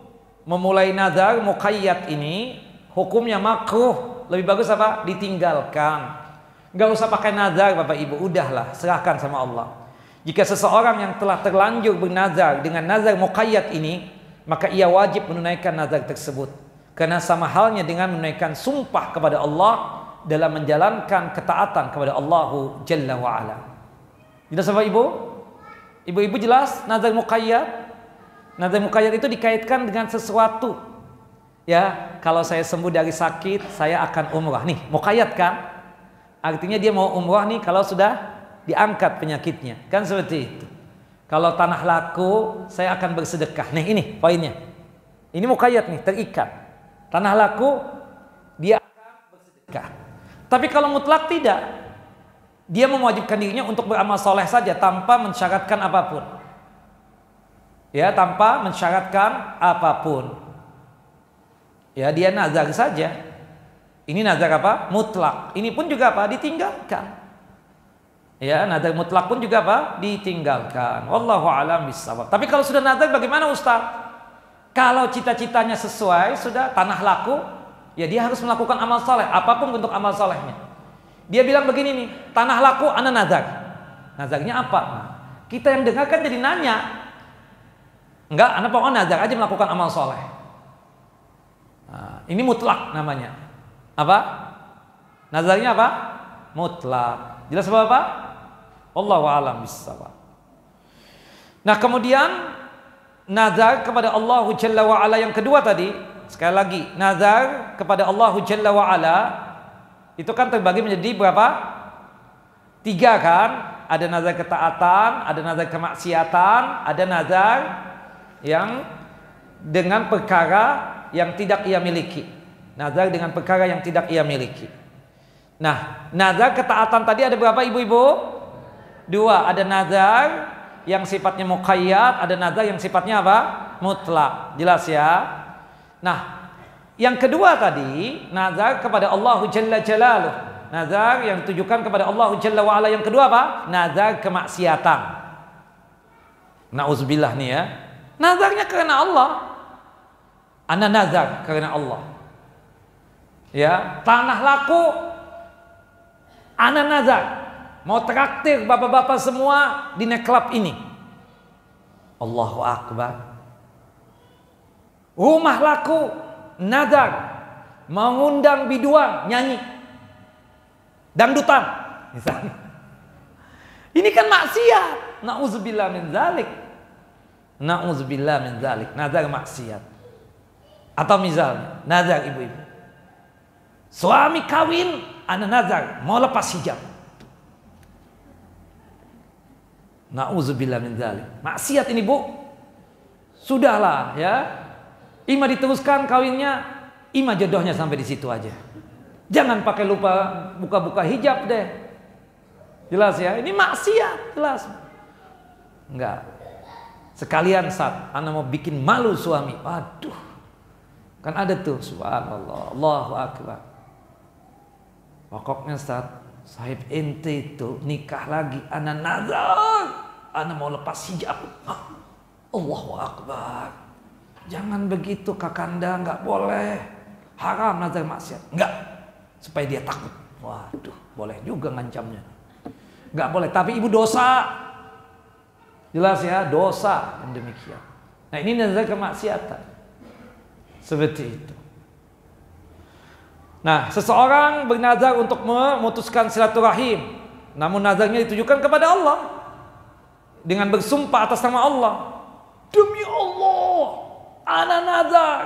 A: memulai nazar muqayyad ini hukumnya makruh. Lebih bagus apa? Ditinggalkan. Gak usah pakai nazar Bapak Ibu, udahlah, serahkan sama Allah. Jika seseorang yang telah terlanjur bernazar dengan nazar muqayyad ini, maka ia wajib menunaikan nazar tersebut. Karena sama halnya dengan menunaikan sumpah kepada Allah dalam menjalankan ketaatan kepada Allah Jalla wa'ala. Jelas Bapak Ibu? Ibu-ibu jelas nazar muqayyad? Nazar muqayyad itu dikaitkan dengan sesuatu. Ya, kalau saya sembuh dari sakit, saya akan umrah. Nih, muqayyad kan? Artinya dia mau umrah nih kalau sudah diangkat penyakitnya. Kan seperti itu. Kalau tanah laku, saya akan bersedekah. Nih, ini poinnya. Ini muqayyad nih, terikat. Tanah laku, dia akan bersedekah. Tapi kalau mutlak tidak. Dia mewajibkan dirinya untuk beramal soleh saja tanpa mensyaratkan apapun. Ya, tanpa mensyaratkan apapun. Ya, dia nazar saja. Ini nazar apa? Mutlak. Ini pun juga apa? Ditinggalkan. Ya, nazar mutlak pun juga apa? Ditinggalkan. Wallahu a'lam bishawab. Tapi kalau sudah nazar bagaimana Ustaz? Kalau cita-citanya sesuai, sudah tanah laku, ya dia harus melakukan amal soleh, apapun bentuk amal solehnya. Dia bilang begini nih, tanah laku ana nazar. Nazarnya apa? Nah, kita yang dengar kan jadi nanya. Enggak, ana pokoknya nazar aja melakukan amal soleh. Nah, ini mutlak namanya. Apa? Nazarnya apa? Mutlak. Jelas apa? Wallahu a'lam bishawab. Nah, kemudian nazar kepada Allah Jalla wa Ala yang kedua tadi, sekali lagi, nazar kepada Allah Jalla wa Ala itu kan terbagi menjadi berapa? 3 kan? Ada nazar ketaatan, ada nazar kemaksiatan, ada nazar yang dengan perkara yang tidak ia miliki. Nazar dengan perkara yang tidak ia miliki. Nah, nazar ketaatan tadi ada berapa ibu-ibu? 2. Ada nazar yang sifatnya muqayyad, ada nazar yang sifatnya apa? Mutlak. Jelas ya? Nah, yang kedua tadi, nazar kepada Allah Jalla Jalaluh. Nazar yang ditujukan kepada Allah Jalla wa Ala. Yang kedua apa? Nazar kemaksiatan. Nauzubillah nih ya. Nazarnya karena Allah. Ana nazar karena Allah. Ya, tanah laku. Ana nazar. Mau traktir bapak-bapak semua di neklab ini. Allahu Akbar. Rumah laku. Nazar mengundang biduan nyanyi dangdutan misalnya. Ini kan maksiat. Nauzubillah min zalik. Nauzubillah min zalik. Nazar maksiat. Atau misalnya nazar ibu-ibu, suami kawin, ana nazar mau lepas hijab. Nauzubillah min zalik. Maksiat ini Bu. Sudahlah ya. Ima diteruskan kawinnya, ima jodohnya sampai di situ aja. Jangan pakai lupa buka-buka hijab deh. Jelas ya? Ini maksiat, jelas. Enggak. Sekalian saat ana mau bikin malu suami. Aduh. Kan ada tuh, subhanallah, Allahu Akbar. Pokoknya saat sahib ente itu nikah lagi, ana nazar, ana mau lepas hijab. Allahu Akbar. Jangan begitu kakanda, nggak boleh, haram nazar maksiat, nggak, supaya dia takut. Waduh, boleh juga ngancamnya, nggak boleh. Tapi ibu dosa, jelas ya, dosa yang demikian. Nah ini nazar kemaksiatan, seperti itu. Nah seseorang bernazar untuk memutuskan silaturahim, namun nazarnya ditujukan kepada Allah dengan bersumpah atas nama Allah. Demi Allah, ana nazar,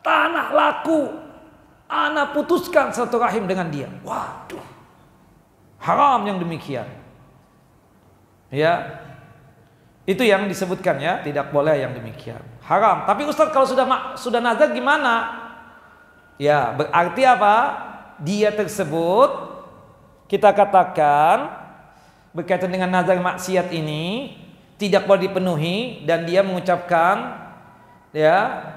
A: tanah laku, ana putuskan silaturahim dengan dia. Waduh, haram yang demikian. Ya, itu yang disebutkan ya, tidak boleh yang demikian. Haram. Tapi Ustaz kalau sudah nazar gimana? Ya, berarti apa? Dia tersebut kita katakan berkaitan dengan nazar maksiat ini tidak boleh dipenuhi dan dia mengucapkan ya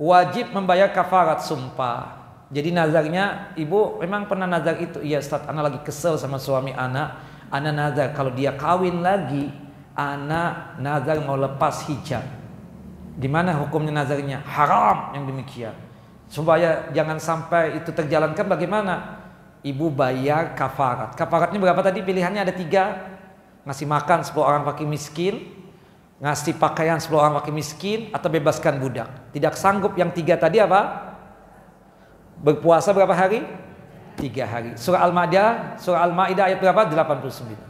A: wajib membayar kafarat sumpah. Jadi nazarnya, ibu memang pernah nazar itu? Iya Ustaz, ana lagi kesel sama suami ana nazar kalau dia kawin lagi, ana nazar mau lepas hijab. Gimana hukumnya nazarnya? Haram yang demikian. Supaya jangan sampai itu terjalankan, bagaimana? Ibu bayar kafarat. Kafaratnya berapa tadi? Pilihannya ada 3. Ngasih makan 10 orang fakir miskin, ngasih pakaian 10 orang fakir miskin, atau bebaskan budak. Tidak sanggup yang 3 tadi apa? Berpuasa berapa hari? 3 hari. Surah Al-Maidah ayat berapa? 89.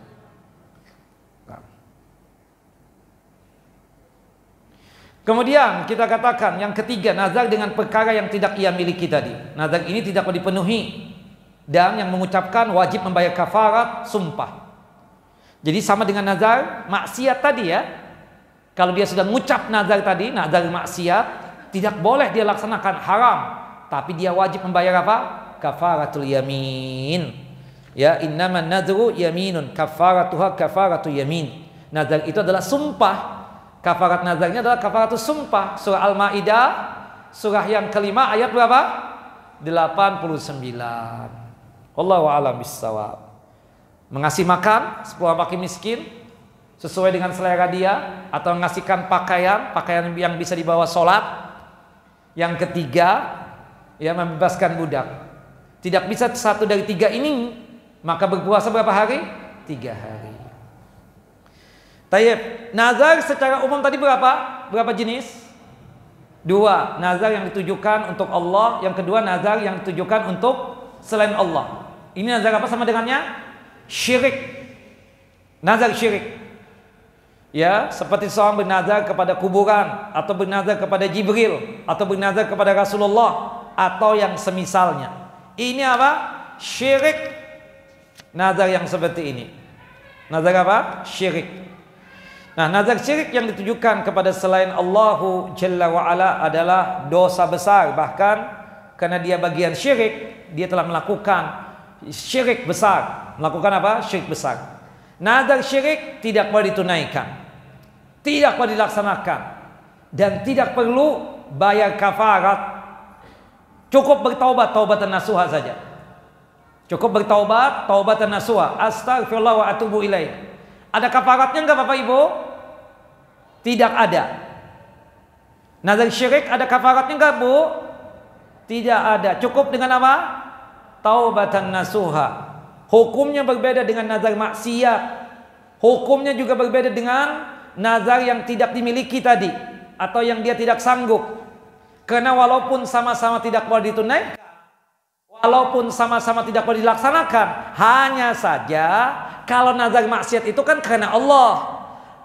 A: Kemudian kita katakan yang ketiga, nazar dengan perkara yang tidak ia miliki tadi. Nazar ini tidak dipenuhi dan yang mengucapkan wajib membayar kafarat sumpah. Jadi sama dengan nazar maksiat tadi ya. Kalau dia sudah mengucap nazar tadi, nazar maksiat, tidak boleh dia laksanakan, haram. Tapi dia wajib membayar apa? Kafaratul yamin. Ya, innaman nadru yaminun kafaratuha kafaratu yamin. Nazar itu adalah sumpah. Kafarat nazarnya adalah kafaratus sumpah. Surah Al-Maidah surah yang kelima ayat berapa? 89. Wallahu a'lam bissawab. Mengasih makan 10 orang fakir miskin sesuai dengan selera dia, atau mengasihkan pakaian yang bisa dibawa sholat. Yang ketiga, ya, membebaskan budak. Tidak bisa satu dari tiga ini, maka berpuasa berapa hari? 3 hari. Tayyib, nazar secara umum tadi berapa? Berapa jenis? 2. Nazar yang ditujukan untuk Allah, yang kedua nazar yang ditujukan untuk selain Allah. Ini nazar apa sama dengannya? Syirik. Nazar syirik. Ya, seperti seorang bernazar kepada kuburan, atau bernazar kepada Jibril, atau bernazar kepada Rasulullah, atau yang semisalnya. Ini apa? Syirik. Nazar yang seperti ini. Nazar apa? Syirik. Nah, nazar syirik yang ditujukan kepada selain Allahu Jalla wa'ala adalah dosa besar. Bahkan karena dia bagian syirik, dia telah melakukan syirik besar. Melakukan apa? Syirik besar. Nazar syirik tidak boleh ditunaikan, tidak boleh dilaksanakan, dan tidak perlu bayar kafarat. Cukup bertaubat, taubatan nasuha saja. Cukup bertaubat, taubatan nasuha. Astaghfirullah wa atubu ilaih. Ada kafaratnya enggak Bapak Ibu? Tidak ada. Nazar syirik ada kafaratnya enggak Bu? Tidak ada. Cukup dengan apa? Taubatan nasuha. Hukumnya berbeda dengan nazar maksiat. Hukumnya juga berbeda dengan nazar yang tidak dimiliki tadi, atau yang dia tidak sanggup. Karena walaupun sama-sama tidak boleh ditunaikan, walaupun sama-sama tidak boleh dilaksanakan, hanya saja kalau nazar maksiat itu kan karena Allah.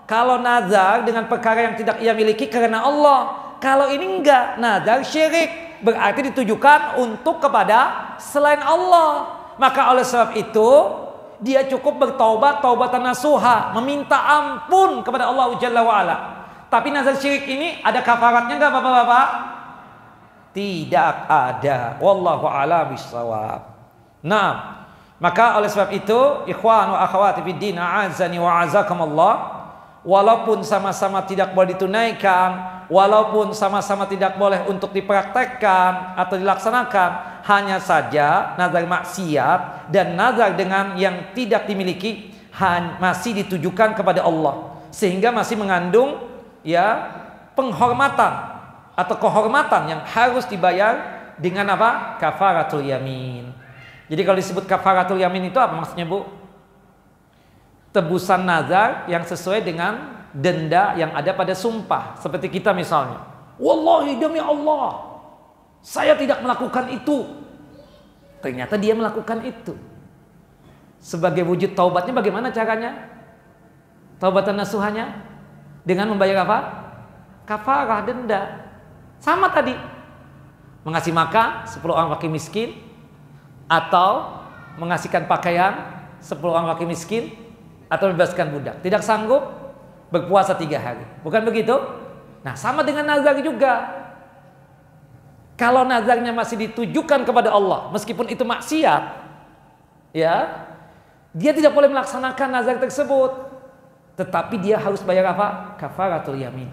A: Kalau nazar dengan perkara yang tidak ia miliki karena Allah. Kalau ini enggak, nazar syirik, berarti ditujukan untuk kepada selain Allah. Maka oleh sebab itu dia cukup bertaubat, taubatan nasuha, meminta ampun kepada Allah Jalla wa'ala. Tapi nazar syirik ini ada kafaratnya enggak Bapak-bapak? Tidak ada. Wallahu a'lam bishawab. Nah, maka oleh sebab itu, ikhwan wa akhwati fid din, a'azzani wa a'azzakumullah, walaupun sama-sama tidak boleh ditunaikan, walaupun sama-sama tidak boleh untuk dipraktekkan atau dilaksanakan, hanya saja nazar maksiat dan nazar dengan yang tidak dimiliki masih ditujukan kepada Allah, sehingga masih mengandung ya penghormatan atau kehormatan yang harus dibayar dengan apa? Kafaratul yamin. Jadi kalau disebut kafaratul yamin itu apa maksudnya Bu? Tebusan nazar yang sesuai dengan denda yang ada pada sumpah. Seperti kita misalnya, wallahi demi Allah saya tidak melakukan itu. Ternyata dia melakukan itu. Sebagai wujud taubatnya bagaimana caranya? Taubatan nasuhanya dengan membayar apa? Kafarah, denda. Sama tadi. Mengasih makan 10 orang fakir miskin, atau mengasihkan pakaian 10 orang fakir miskin, atau membebaskan budak. Tidak sanggup, berpuasa 3 hari. Bukan begitu? Nah, sama dengan nazar juga. Kalau nazarnya masih ditujukan kepada Allah, meskipun itu maksiat, ya, dia tidak boleh melaksanakan nazar tersebut. Tetapi dia harus bayar apa? Kafaratul yamin.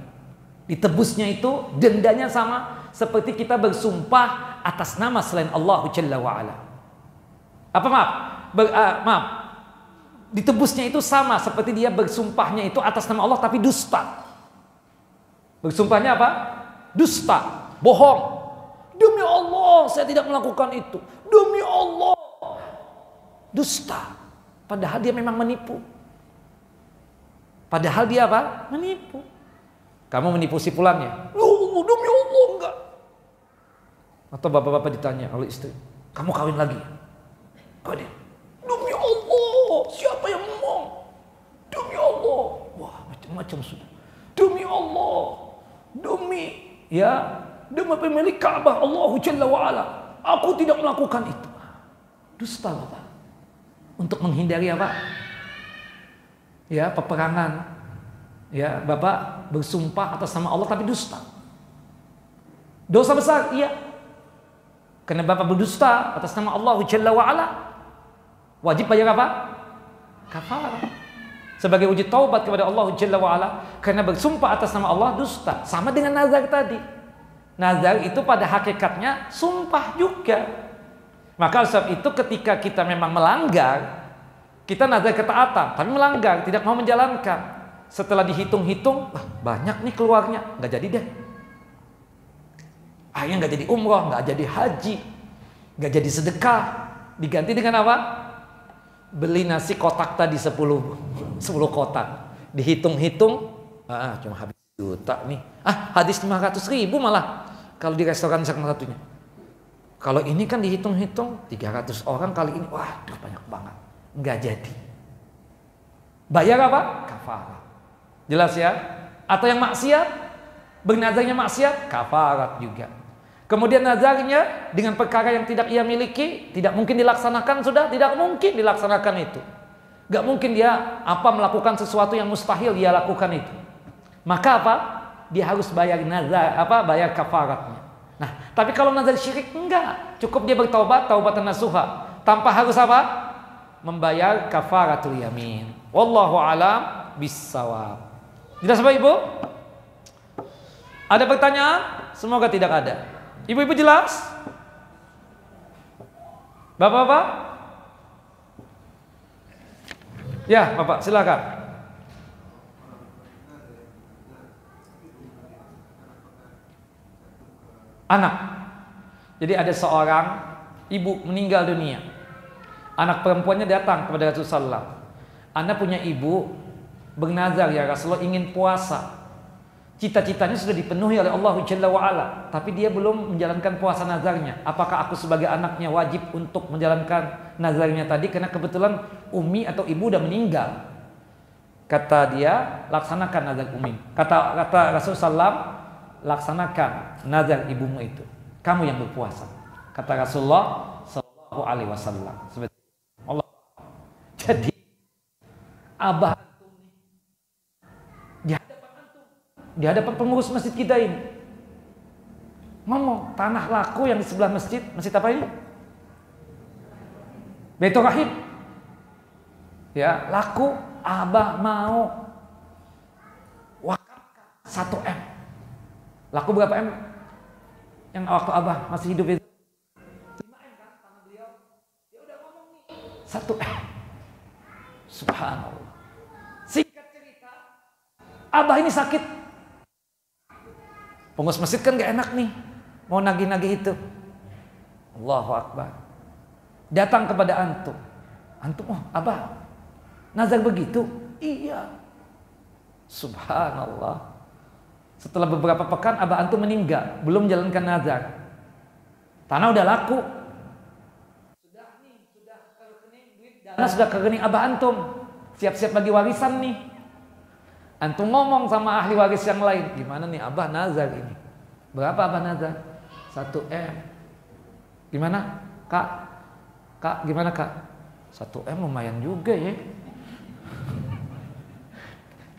A: Ditebusnya itu dendanya sama seperti kita bersumpah atas nama selain Allah Jalla wa'ala. Apa maaf? Ditebusnya itu sama seperti dia bersumpahnya itu atas nama Allah tapi dusta. Bersumpahnya apa? Dusta, bohong. Demi Allah saya tidak melakukan itu. Demi Allah. Dusta. Padahal dia memang menipu. Padahal dia apa? Menipu. Kamu menipu si fulannya. Oh, demi Allah enggak. Atau bapak-bapak ditanya oleh istri, kamu kawin lagi? Kawin. Demi Allah, siapa yang ngomong? Demi Allah. Wah, macam-macam sudah. Demi Allah. Demi pemilik Ka'bah Allah Jalla wa'ala, aku tidak melakukan itu. Dusta Bapak. Untuk menghindari apa? Ya, peperangan. Ya, Bapak bersumpah atas nama Allah tapi dusta. Dosa besar, iya. Karena Bapak berdusta atas nama Allah Jalla wa'ala. Wajib bayar apa? Kafarah. Sebagai wujud taubat kepada Allah Jalla wa'ala, karena bersumpah atas nama Allah dusta. Sama dengan nazar tadi. Nazar itu pada hakikatnya sumpah juga. Maka sebab itu ketika kita memang melanggar, kita nazar ketaatan, tapi melanggar, tidak mau menjalankan. Setelah dihitung-hitung, banyak nih keluarnya, nggak jadi deh. Akhirnya nggak jadi umroh, nggak jadi haji, nggak jadi sedekah. Diganti dengan apa? Beli nasi kotak tadi 10 kotak. Dihitung-hitung, cuma habis juta nih. Habis 500.000 malah kalau di restoran satu-satunya. Kalau ini kan dihitung-hitung 300 orang kali ini, waduh banyak banget. Nggak jadi. Bayar apa? Kafarah. Jelas ya? Atau yang maksiat, bernazarnya maksiat, kafarat juga. Kemudian nazarnya dengan perkara yang tidak ia miliki, tidak mungkin dilaksanakan, sudah tidak mungkin dilaksanakan itu. Gak mungkin dia melakukan sesuatu yang mustahil dia lakukan itu. Maka apa? Dia harus bayar nazar, bayar kafaratnya. Nah, tapi kalau nazar syirik enggak, cukup dia bertaubat, taubatan nasuha, tanpa harus apa? Membayar kafaratul yamin. Wallahu alam bissawab. Jelas Bapak Ibu? Ada pertanyaan? Semoga tidak ada. Ibu-ibu jelas? Bapak-bapak? Ya, Bapak, silakan. Anak. Jadi ada seorang ibu meninggal dunia. Anak perempuannya datang kepada Rasulullah. Anda punya ibu bernazar, ya Rasulullah, ingin puasa. Cita-citanya sudah dipenuhi oleh Allah Jalla wa'ala, tapi dia belum menjalankan puasa nazarnya. Apakah aku sebagai anaknya wajib untuk menjalankan nazarnya tadi? Karena kebetulan umi atau ibu udah meninggal. Kata dia, laksanakan nazar umi. Kata Rasulullah, laksanakan nazar ibumu itu. Kamu yang berpuasa. Kata Rasulullah Sallallahu Alaihi Wasallam. Allah. Jadi abah di hadapan pengurus masjid kita ini ngomong, tanah laku yang di sebelah masjid apa ini? Baitur Rahim. Ya, laku, abah mau wakafkan 1 M. Laku berapa M? Yang waktu abah masih hidup itu 5 M kan tanah beliau. Dia udah ngomong nih 1 M. Subhanallah. Singkat cerita, abah ini sakit. Pengurus masjid kan gak enak nih, mau nagih-nagih itu. Allahu Akbar. Datang kepada antum. Antum, abah, nazar begitu? Iya. Subhanallah. Setelah beberapa pekan, abah antum meninggal, belum menjalankan nazar. Tanah udah laku. Sudah ke rekening, duit dana sudah ke rekening abah antum. Siap-siap bagi warisan nih. Antum ngomong sama ahli waris yang lain, gimana nih abah nazar ini? Berapa abah nazar? 1 M. Gimana kak? Kak gimana kak? 1 M lumayan juga ya.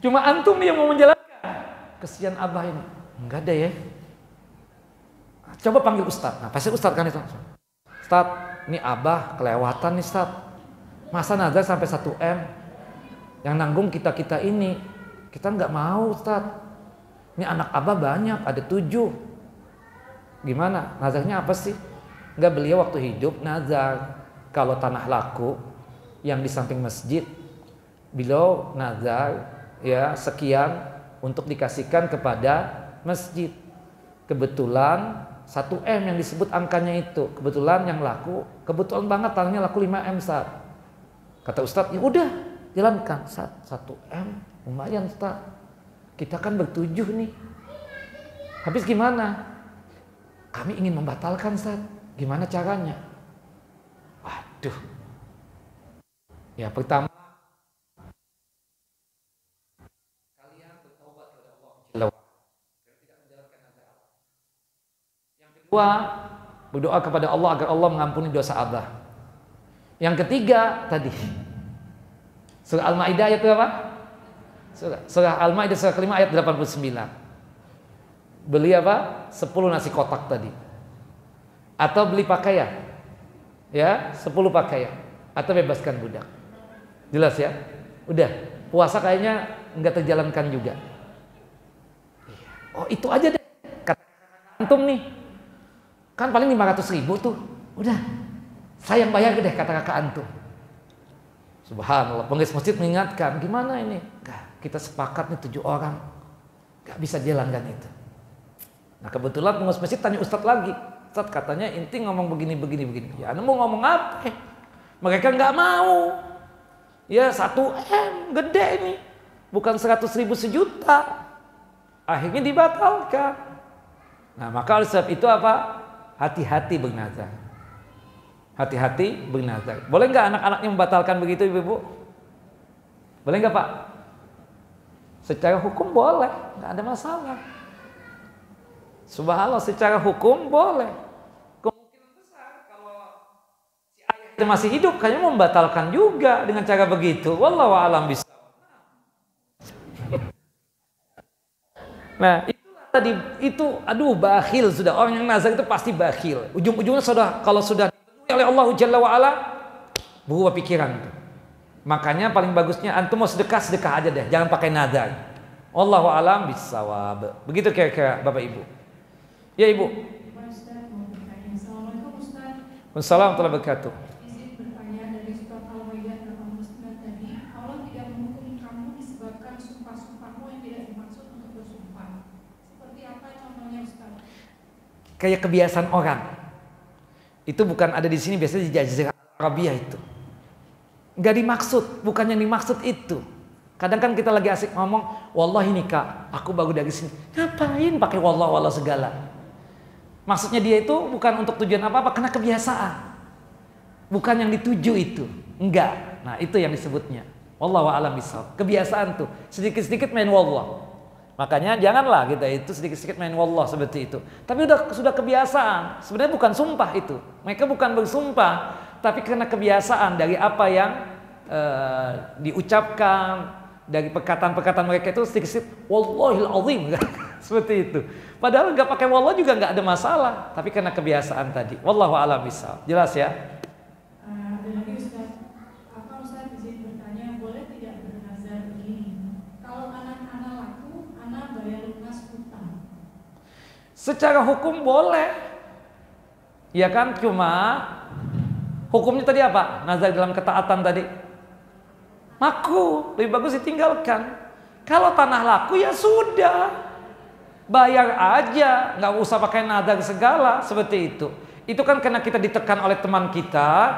A: Cuma antum nih yang mau menjalankan. Kesian abah ini. Enggak ada ya. Coba panggil ustaz. Nah pasti ustaz kan itu. Ustaz, ini abah kelewatan nih ustaz. Masa nazar sampai 1 M? Yang nanggung kita ini. Kita nggak mau Ustaz. Ini anak abah banyak, ada 7. Gimana? Nazarnya apa sih? Nggak, beliau waktu hidup nazar kalau tanah laku yang di samping masjid, beliau nazar ya sekian untuk dikasihkan kepada masjid. Kebetulan 1 M yang disebut angkanya itu. Kebetulan yang laku, kebetulan banget tanahnya laku 5 M Ustaz. Kata Ustaz, ya udah jalankan Ustaz, 1 M. Lumayan Ustaz, kita kan ber-7 nih. Habis gimana? Kami ingin membatalkan Ustaz. Gimana caranya? Waduh. Ya pertama, kalian bertobat kepada Allah. Tidak menjalankan nazar. Yang kedua, berdoa kepada Allah agar Allah mengampuni dosa abah. Yang ketiga tadi, surah Al-Maidah ayat berapa? Surah Al-Maidah surah kelima ayat 89. Beli apa? 10 nasi kotak tadi. Atau beli pakaian. Ya, 10 pakaian. atau bebaskan budak. Jelas ya? Udah, puasa kayaknya nggak terjalankan juga. Oh itu aja deh, kata antum nih, kan paling 500.000 tuh, udah, saya yang bayar deh kata kakak antum. Subhanallah, pengurus masjid mengingatkan, gimana ini? Kita sepakat nih 7 orang, nggak bisa jalankan itu. Nah kebetulan pengurus masjid tanya Ustadz lagi, Ustadz katanya inti ngomong begini. Ya anu mau ngomong apa? Mereka nggak mau. Ya 1 M, gede ini, bukan 100.000 sejuta. Akhirnya dibatalkan. Nah maka oleh sebab itu apa? Hati-hati bernazar. Hati-hati bernazar. Boleh nggak anak-anaknya membatalkan begitu ibu-ibu? Boleh nggak Pak? Secara hukum boleh, nggak ada masalah. Subhanallah, secara hukum boleh. Kemungkinan besar kalau si ayah itu masih hidup, kayaknya membatalkan juga dengan cara begitu. Wallahu a'lam bishawab. Nah itulah tadi, itu aduh bakhil sudah, orang yang nazar itu pasti bakhil. Ujung-ujungnya kalau sudah dipenuhi oleh Allah Jalla wa'ala, berubah pikiran. Makanya paling bagusnya antum mau sedekah aja deh, jangan pakai nazar. Wallahu a'lam bishawab. Begitu kira-kira Bapak Ibu. Ya Ibu.
B: Assalamualaikum Ustaz.
A: Wassalamualaikum warahmatullahi wabarakatuh.
B: Izin bertanya dari surat Al-Maidah 89 tadi, Allah tidak menghukum kamu disebabkan sumpah-sumpahmu yang tidak dimaksud untuk bersumpah. Seperti apa contohnya Ustaz?
A: Kayak kebiasaan orang. Itu bukan ada di sini, biasanya di Jazirah Arabia itu. Nggak dimaksud, bukan yang dimaksud itu. Kadang kan kita lagi asik ngomong, wallahi nih kak, aku baru dari sini. Ngapain pakai wallah segala? Maksudnya dia itu bukan untuk tujuan apa-apa, karena kebiasaan. Bukan yang dituju itu, enggak. Nah itu yang disebutnya. Wallahu a'lam bishawab. Kebiasaan tuh, sedikit-sedikit main wallah. Makanya janganlah kita itu sedikit-sedikit main wallah seperti itu. Tapi sudah kebiasaan. Sebenarnya bukan sumpah itu. Mereka bukan bersumpah, tapi karena kebiasaan dari apa yang diucapkan, dari perkataan-perkataan mereka itu sedikit-sedikit wallahil azim seperti itu. Padahal nggak pakai wallah juga nggak ada masalah, tapi karena kebiasaan tadi. Wallahu a'lam bishawab. Jelas ya?
B: Ada lagi Ustaz, Ustaz izin bertanya, boleh tidak bernazar begini? Kalau anak-anak laku, anak bayar lunas hutang.
A: Secara hukum boleh, ya kan? Cuma hukumnya tadi apa? Nazar dalam ketaatan tadi makruh, lebih bagus ditinggalkan. Kalau tanah laku ya sudah, bayar aja, nggak usah pakai nazar segala seperti itu. Itu kan karena kita ditekan oleh teman kita,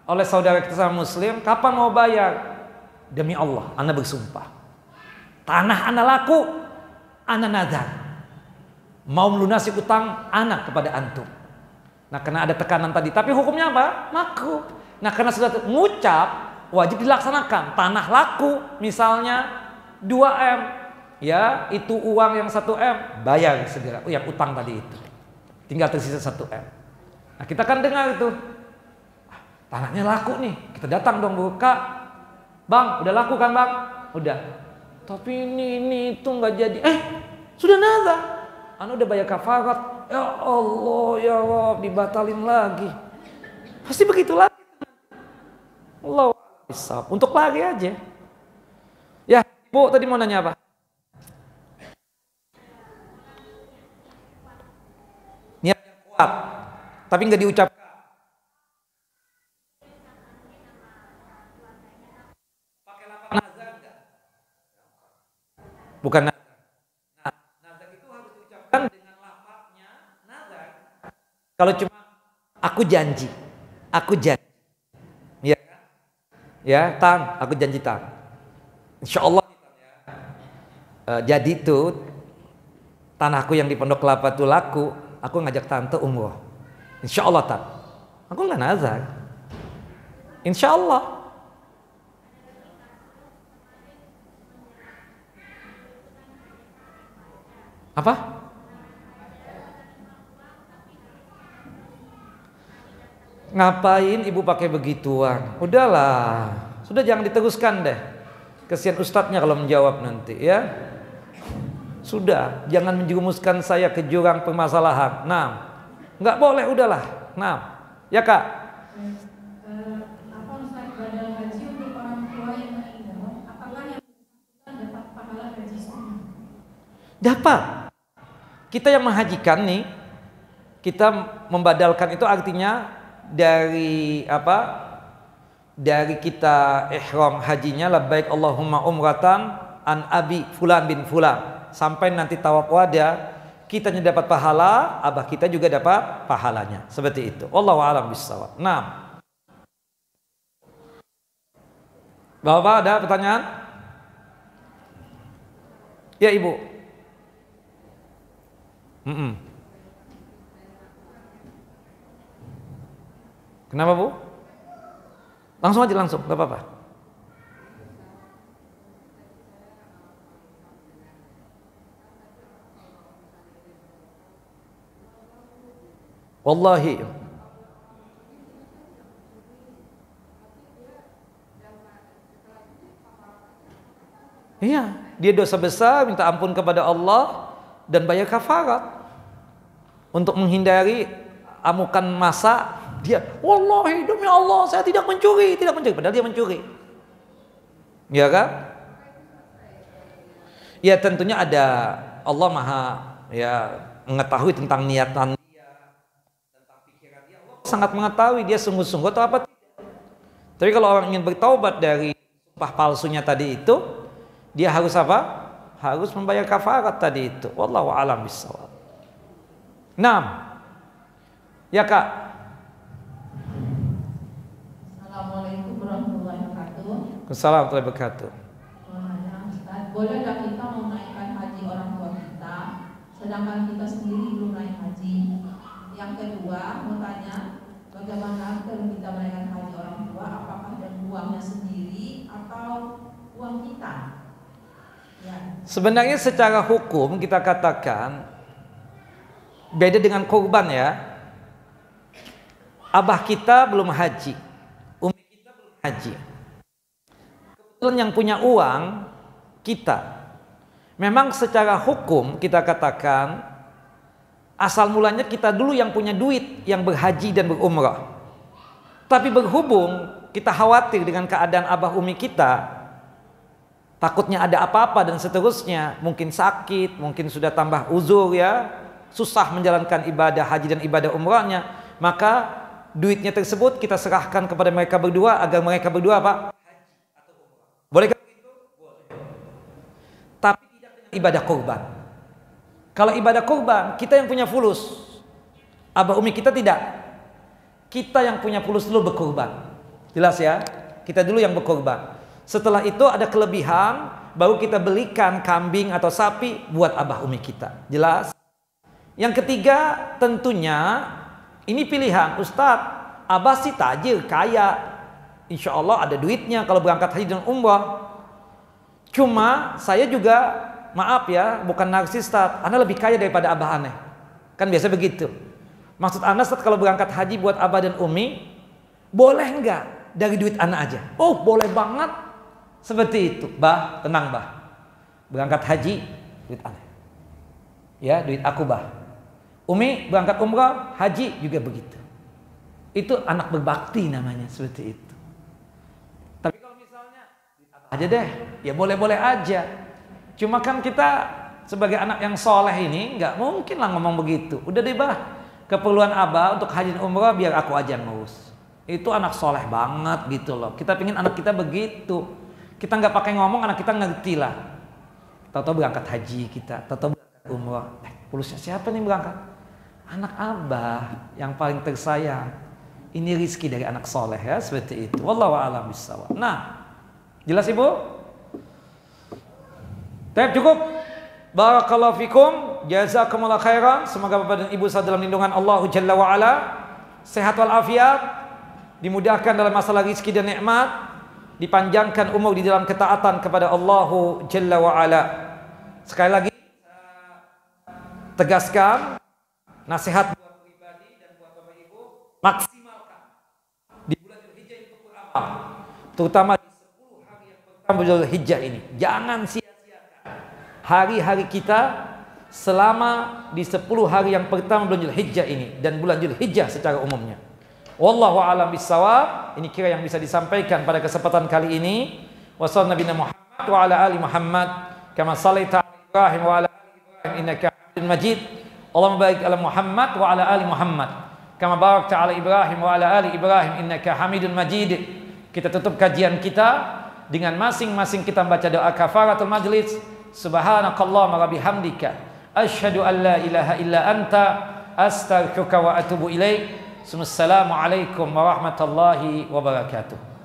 A: oleh saudara kita sama muslim, kapan mau bayar? Demi Allah, ana bersumpah, tanah ana laku, ana nazar, mau melunasi utang anak kepada antum. Nah karena ada tekanan tadi, tapi hukumnya apa? Makruh. Nah karena sudah ngucap, wajib dilaksanakan. Tanah laku misalnya 2 M, ya itu uang yang 1 M, bayar segera yang utang tadi itu, tinggal tersisa 1 M. Nah kita kan dengar itu, tanahnya laku nih, kita datang dong buka, bang udah laku kan bang? Udah, tapi ini itu nggak jadi. Sudah nazar, anu udah bayar kafarat, ya Allah ya Rob, dibatalin lagi, pasti begitu lagi. Allah bisa, untuk lagi aja. Ya, Bu tadi mau nanya apa? Niat yang kuat, tapi nggak diucapkan. Pakai lafaz nazar enggak? Bukan nazar. Nah, nazar itu harus diucapkan dengan lafaznya nazar. Kalau cuma aku janji, ya Tang, aku janji Tang, insya Allah jadi tuh tanahku yang di Pondok Kelapa tuh laku, aku ngajak tante umroh, insya Allah Tang, aku nggak nazar, insya Allah. Apa? Ngapain ibu pakai begituan? Udahlah, sudah jangan diteruskan deh. Kesian ustadznya kalau menjawab nanti ya. Sudah, jangan menjerumuskan saya ke jurang permasalahan. Nah, nggak boleh, udahlah. Nah, ya kak. Dapat. Kita yang menghajikan nih, kita membadalkan itu artinya dari apa? Dari kita ihram hajinya labbaik Allahumma umratan an abi fulan bin fulan sampai nanti tawaf wada, kitanya dapat pahala, abah kita juga dapat pahalanya. Seperti itu. Wallahu a'lam bishawab. Nah, Bapak ada pertanyaan? Ya Ibu. Kenapa Bu? Langsung aja, langsung, gak apa-apa. Wallahi. Iya, dia dosa besar, minta ampun kepada Allah dan bayar kafarat. Untuk menghindari amukan masa, dia, wallahi demi Allah saya tidak mencuri, padahal dia mencuri. Ya kan? Ya tentunya ada, Allah Maha ya mengetahui tentang niatan dia, tentang pikiran dia. Allah sangat mengetahui dia sungguh-sungguh atau apa tidak. Tapi kalau orang ingin bertaubat dari sumpah palsunya tadi itu, dia harus apa? Harus membayar kafarat tadi itu. Wallahu a'lam bishawab. 6. Ya Kak.
C: Assalamualaikum warahmatullahi wabarakatuh.
A: Assalamualaikum warahmatullahi wabarakatuh.
C: Bolehkah kita menaikkan haji orang tua kita, sedangkan kita sendiri belum naik haji? Yang kedua, mau tanya, bagaimana kalau kita menaikkan haji orang tua, apakah dari uangnya sendiri atau uang kita? Ya.
A: Sebenarnya secara hukum kita katakan beda dengan kurban ya. Abah kita belum haji, umi kita belum haji. Kebetulan yang punya uang kita. Memang secara hukum kita katakan asal mulanya kita dulu yang punya duit yang berhaji dan berumrah. Tapi berhubung kita khawatir dengan keadaan abah umi kita, takutnya ada apa-apa dan seterusnya, mungkin sakit, mungkin sudah tambah uzur ya, susah menjalankan ibadah haji dan ibadah umrahnya, maka duitnya tersebut kita serahkan kepada mereka berdua agar mereka berdua apa? Haji atau umrah. Bolehkah begitu? Boleh. Tapi tidak dengan ibadah kurban. Kalau ibadah kurban, kita yang punya fulus, abah umi kita tidak. Kita yang punya fulus dulu berkurban. Jelas ya? Kita dulu yang berkurban. Setelah itu ada kelebihan, baru kita belikan kambing atau sapi buat abah umi kita. Jelas? Yang ketiga, tentunya ini pilihan. Ustadz, abah sih tajir, kaya, insya Allah ada duitnya kalau berangkat haji dan umrah. Cuma saya juga, maaf ya, bukan narsis, Ustadz, Anda lebih kaya daripada abah aneh. Kan biasa begitu. Maksud Anda, Ustadz, kalau berangkat haji buat abah dan umi, boleh enggak dari duit anak aja? Oh, boleh banget. Seperti itu. Bah, tenang bah. Berangkat haji, duit aneh. Ya, duit aku bah. Umi berangkat umrah, haji juga begitu. Itu anak berbakti namanya, seperti itu. Tapi kalau misalnya aja deh, ya boleh-boleh aja. Cuma kan kita sebagai anak yang soleh ini nggak mungkin lah ngomong begitu. Udah deh bah, keperluan abah untuk haji dan umrah biar aku aja ngurus. Itu anak soleh banget gitu loh. Kita pengen anak kita begitu. Kita nggak pakai ngomong, anak kita ngerti lah. Tahu-tahu berangkat haji kita, tahu-tahu berangkat umrah. Pulusnya siapa nih berangkat? Anak abah yang paling tersayang. Ini rizki dari anak soleh ya, seperti itu. Wallahu a'lam bishawab. Nah, jelas ibu? Baik, cukup. Barakallahu fikum, jazakumullah khairan. Semoga bapak dan ibu selalu dalam lindungan Allah Jalla wa Ala, sehat walafiat, dimudahkan dalam masalah rizki dan nikmat, dipanjangkan umur di dalam ketaatan kepada Allah Jalla wa Ala. Sekali lagi tegaskan nasihat buat pribadi dan buat bapak ibu, maksimalkan di bulan Dzulhijjah itu beramal, terutama di 10 hari yang pertama bulan Dzulhijjah ini. Jangan sia-siakan hari-hari kita selama di 10 hari yang pertama bulan Dzulhijjah ini dan bulan Dzulhijjah secara umumnya. Wallahu a'lam bishawab. Ini kira yang bisa disampaikan pada kesempatan kali ini. Wassallallahu nabiyana Muhammad wa ala ali Muhammad kama shallaita ala Ibrahim wa ala ali Ibrahim innaka Hamidum Majid. Allahumma barik ala Muhammad wa ala ali Muhammad kama barakta ala Ibrahim wa ala ali Ibrahim innaka Hamidum Majid. Kita tutup kajian kita dengan masing-masing kita membaca doa kafaratul majlis. Subhanakallahumma wa bihamdika asyhadu an la ilaha illa anta astaghfiruka wa atubu ilaik. Assalamualaikum warahmatullahi wabarakatuh.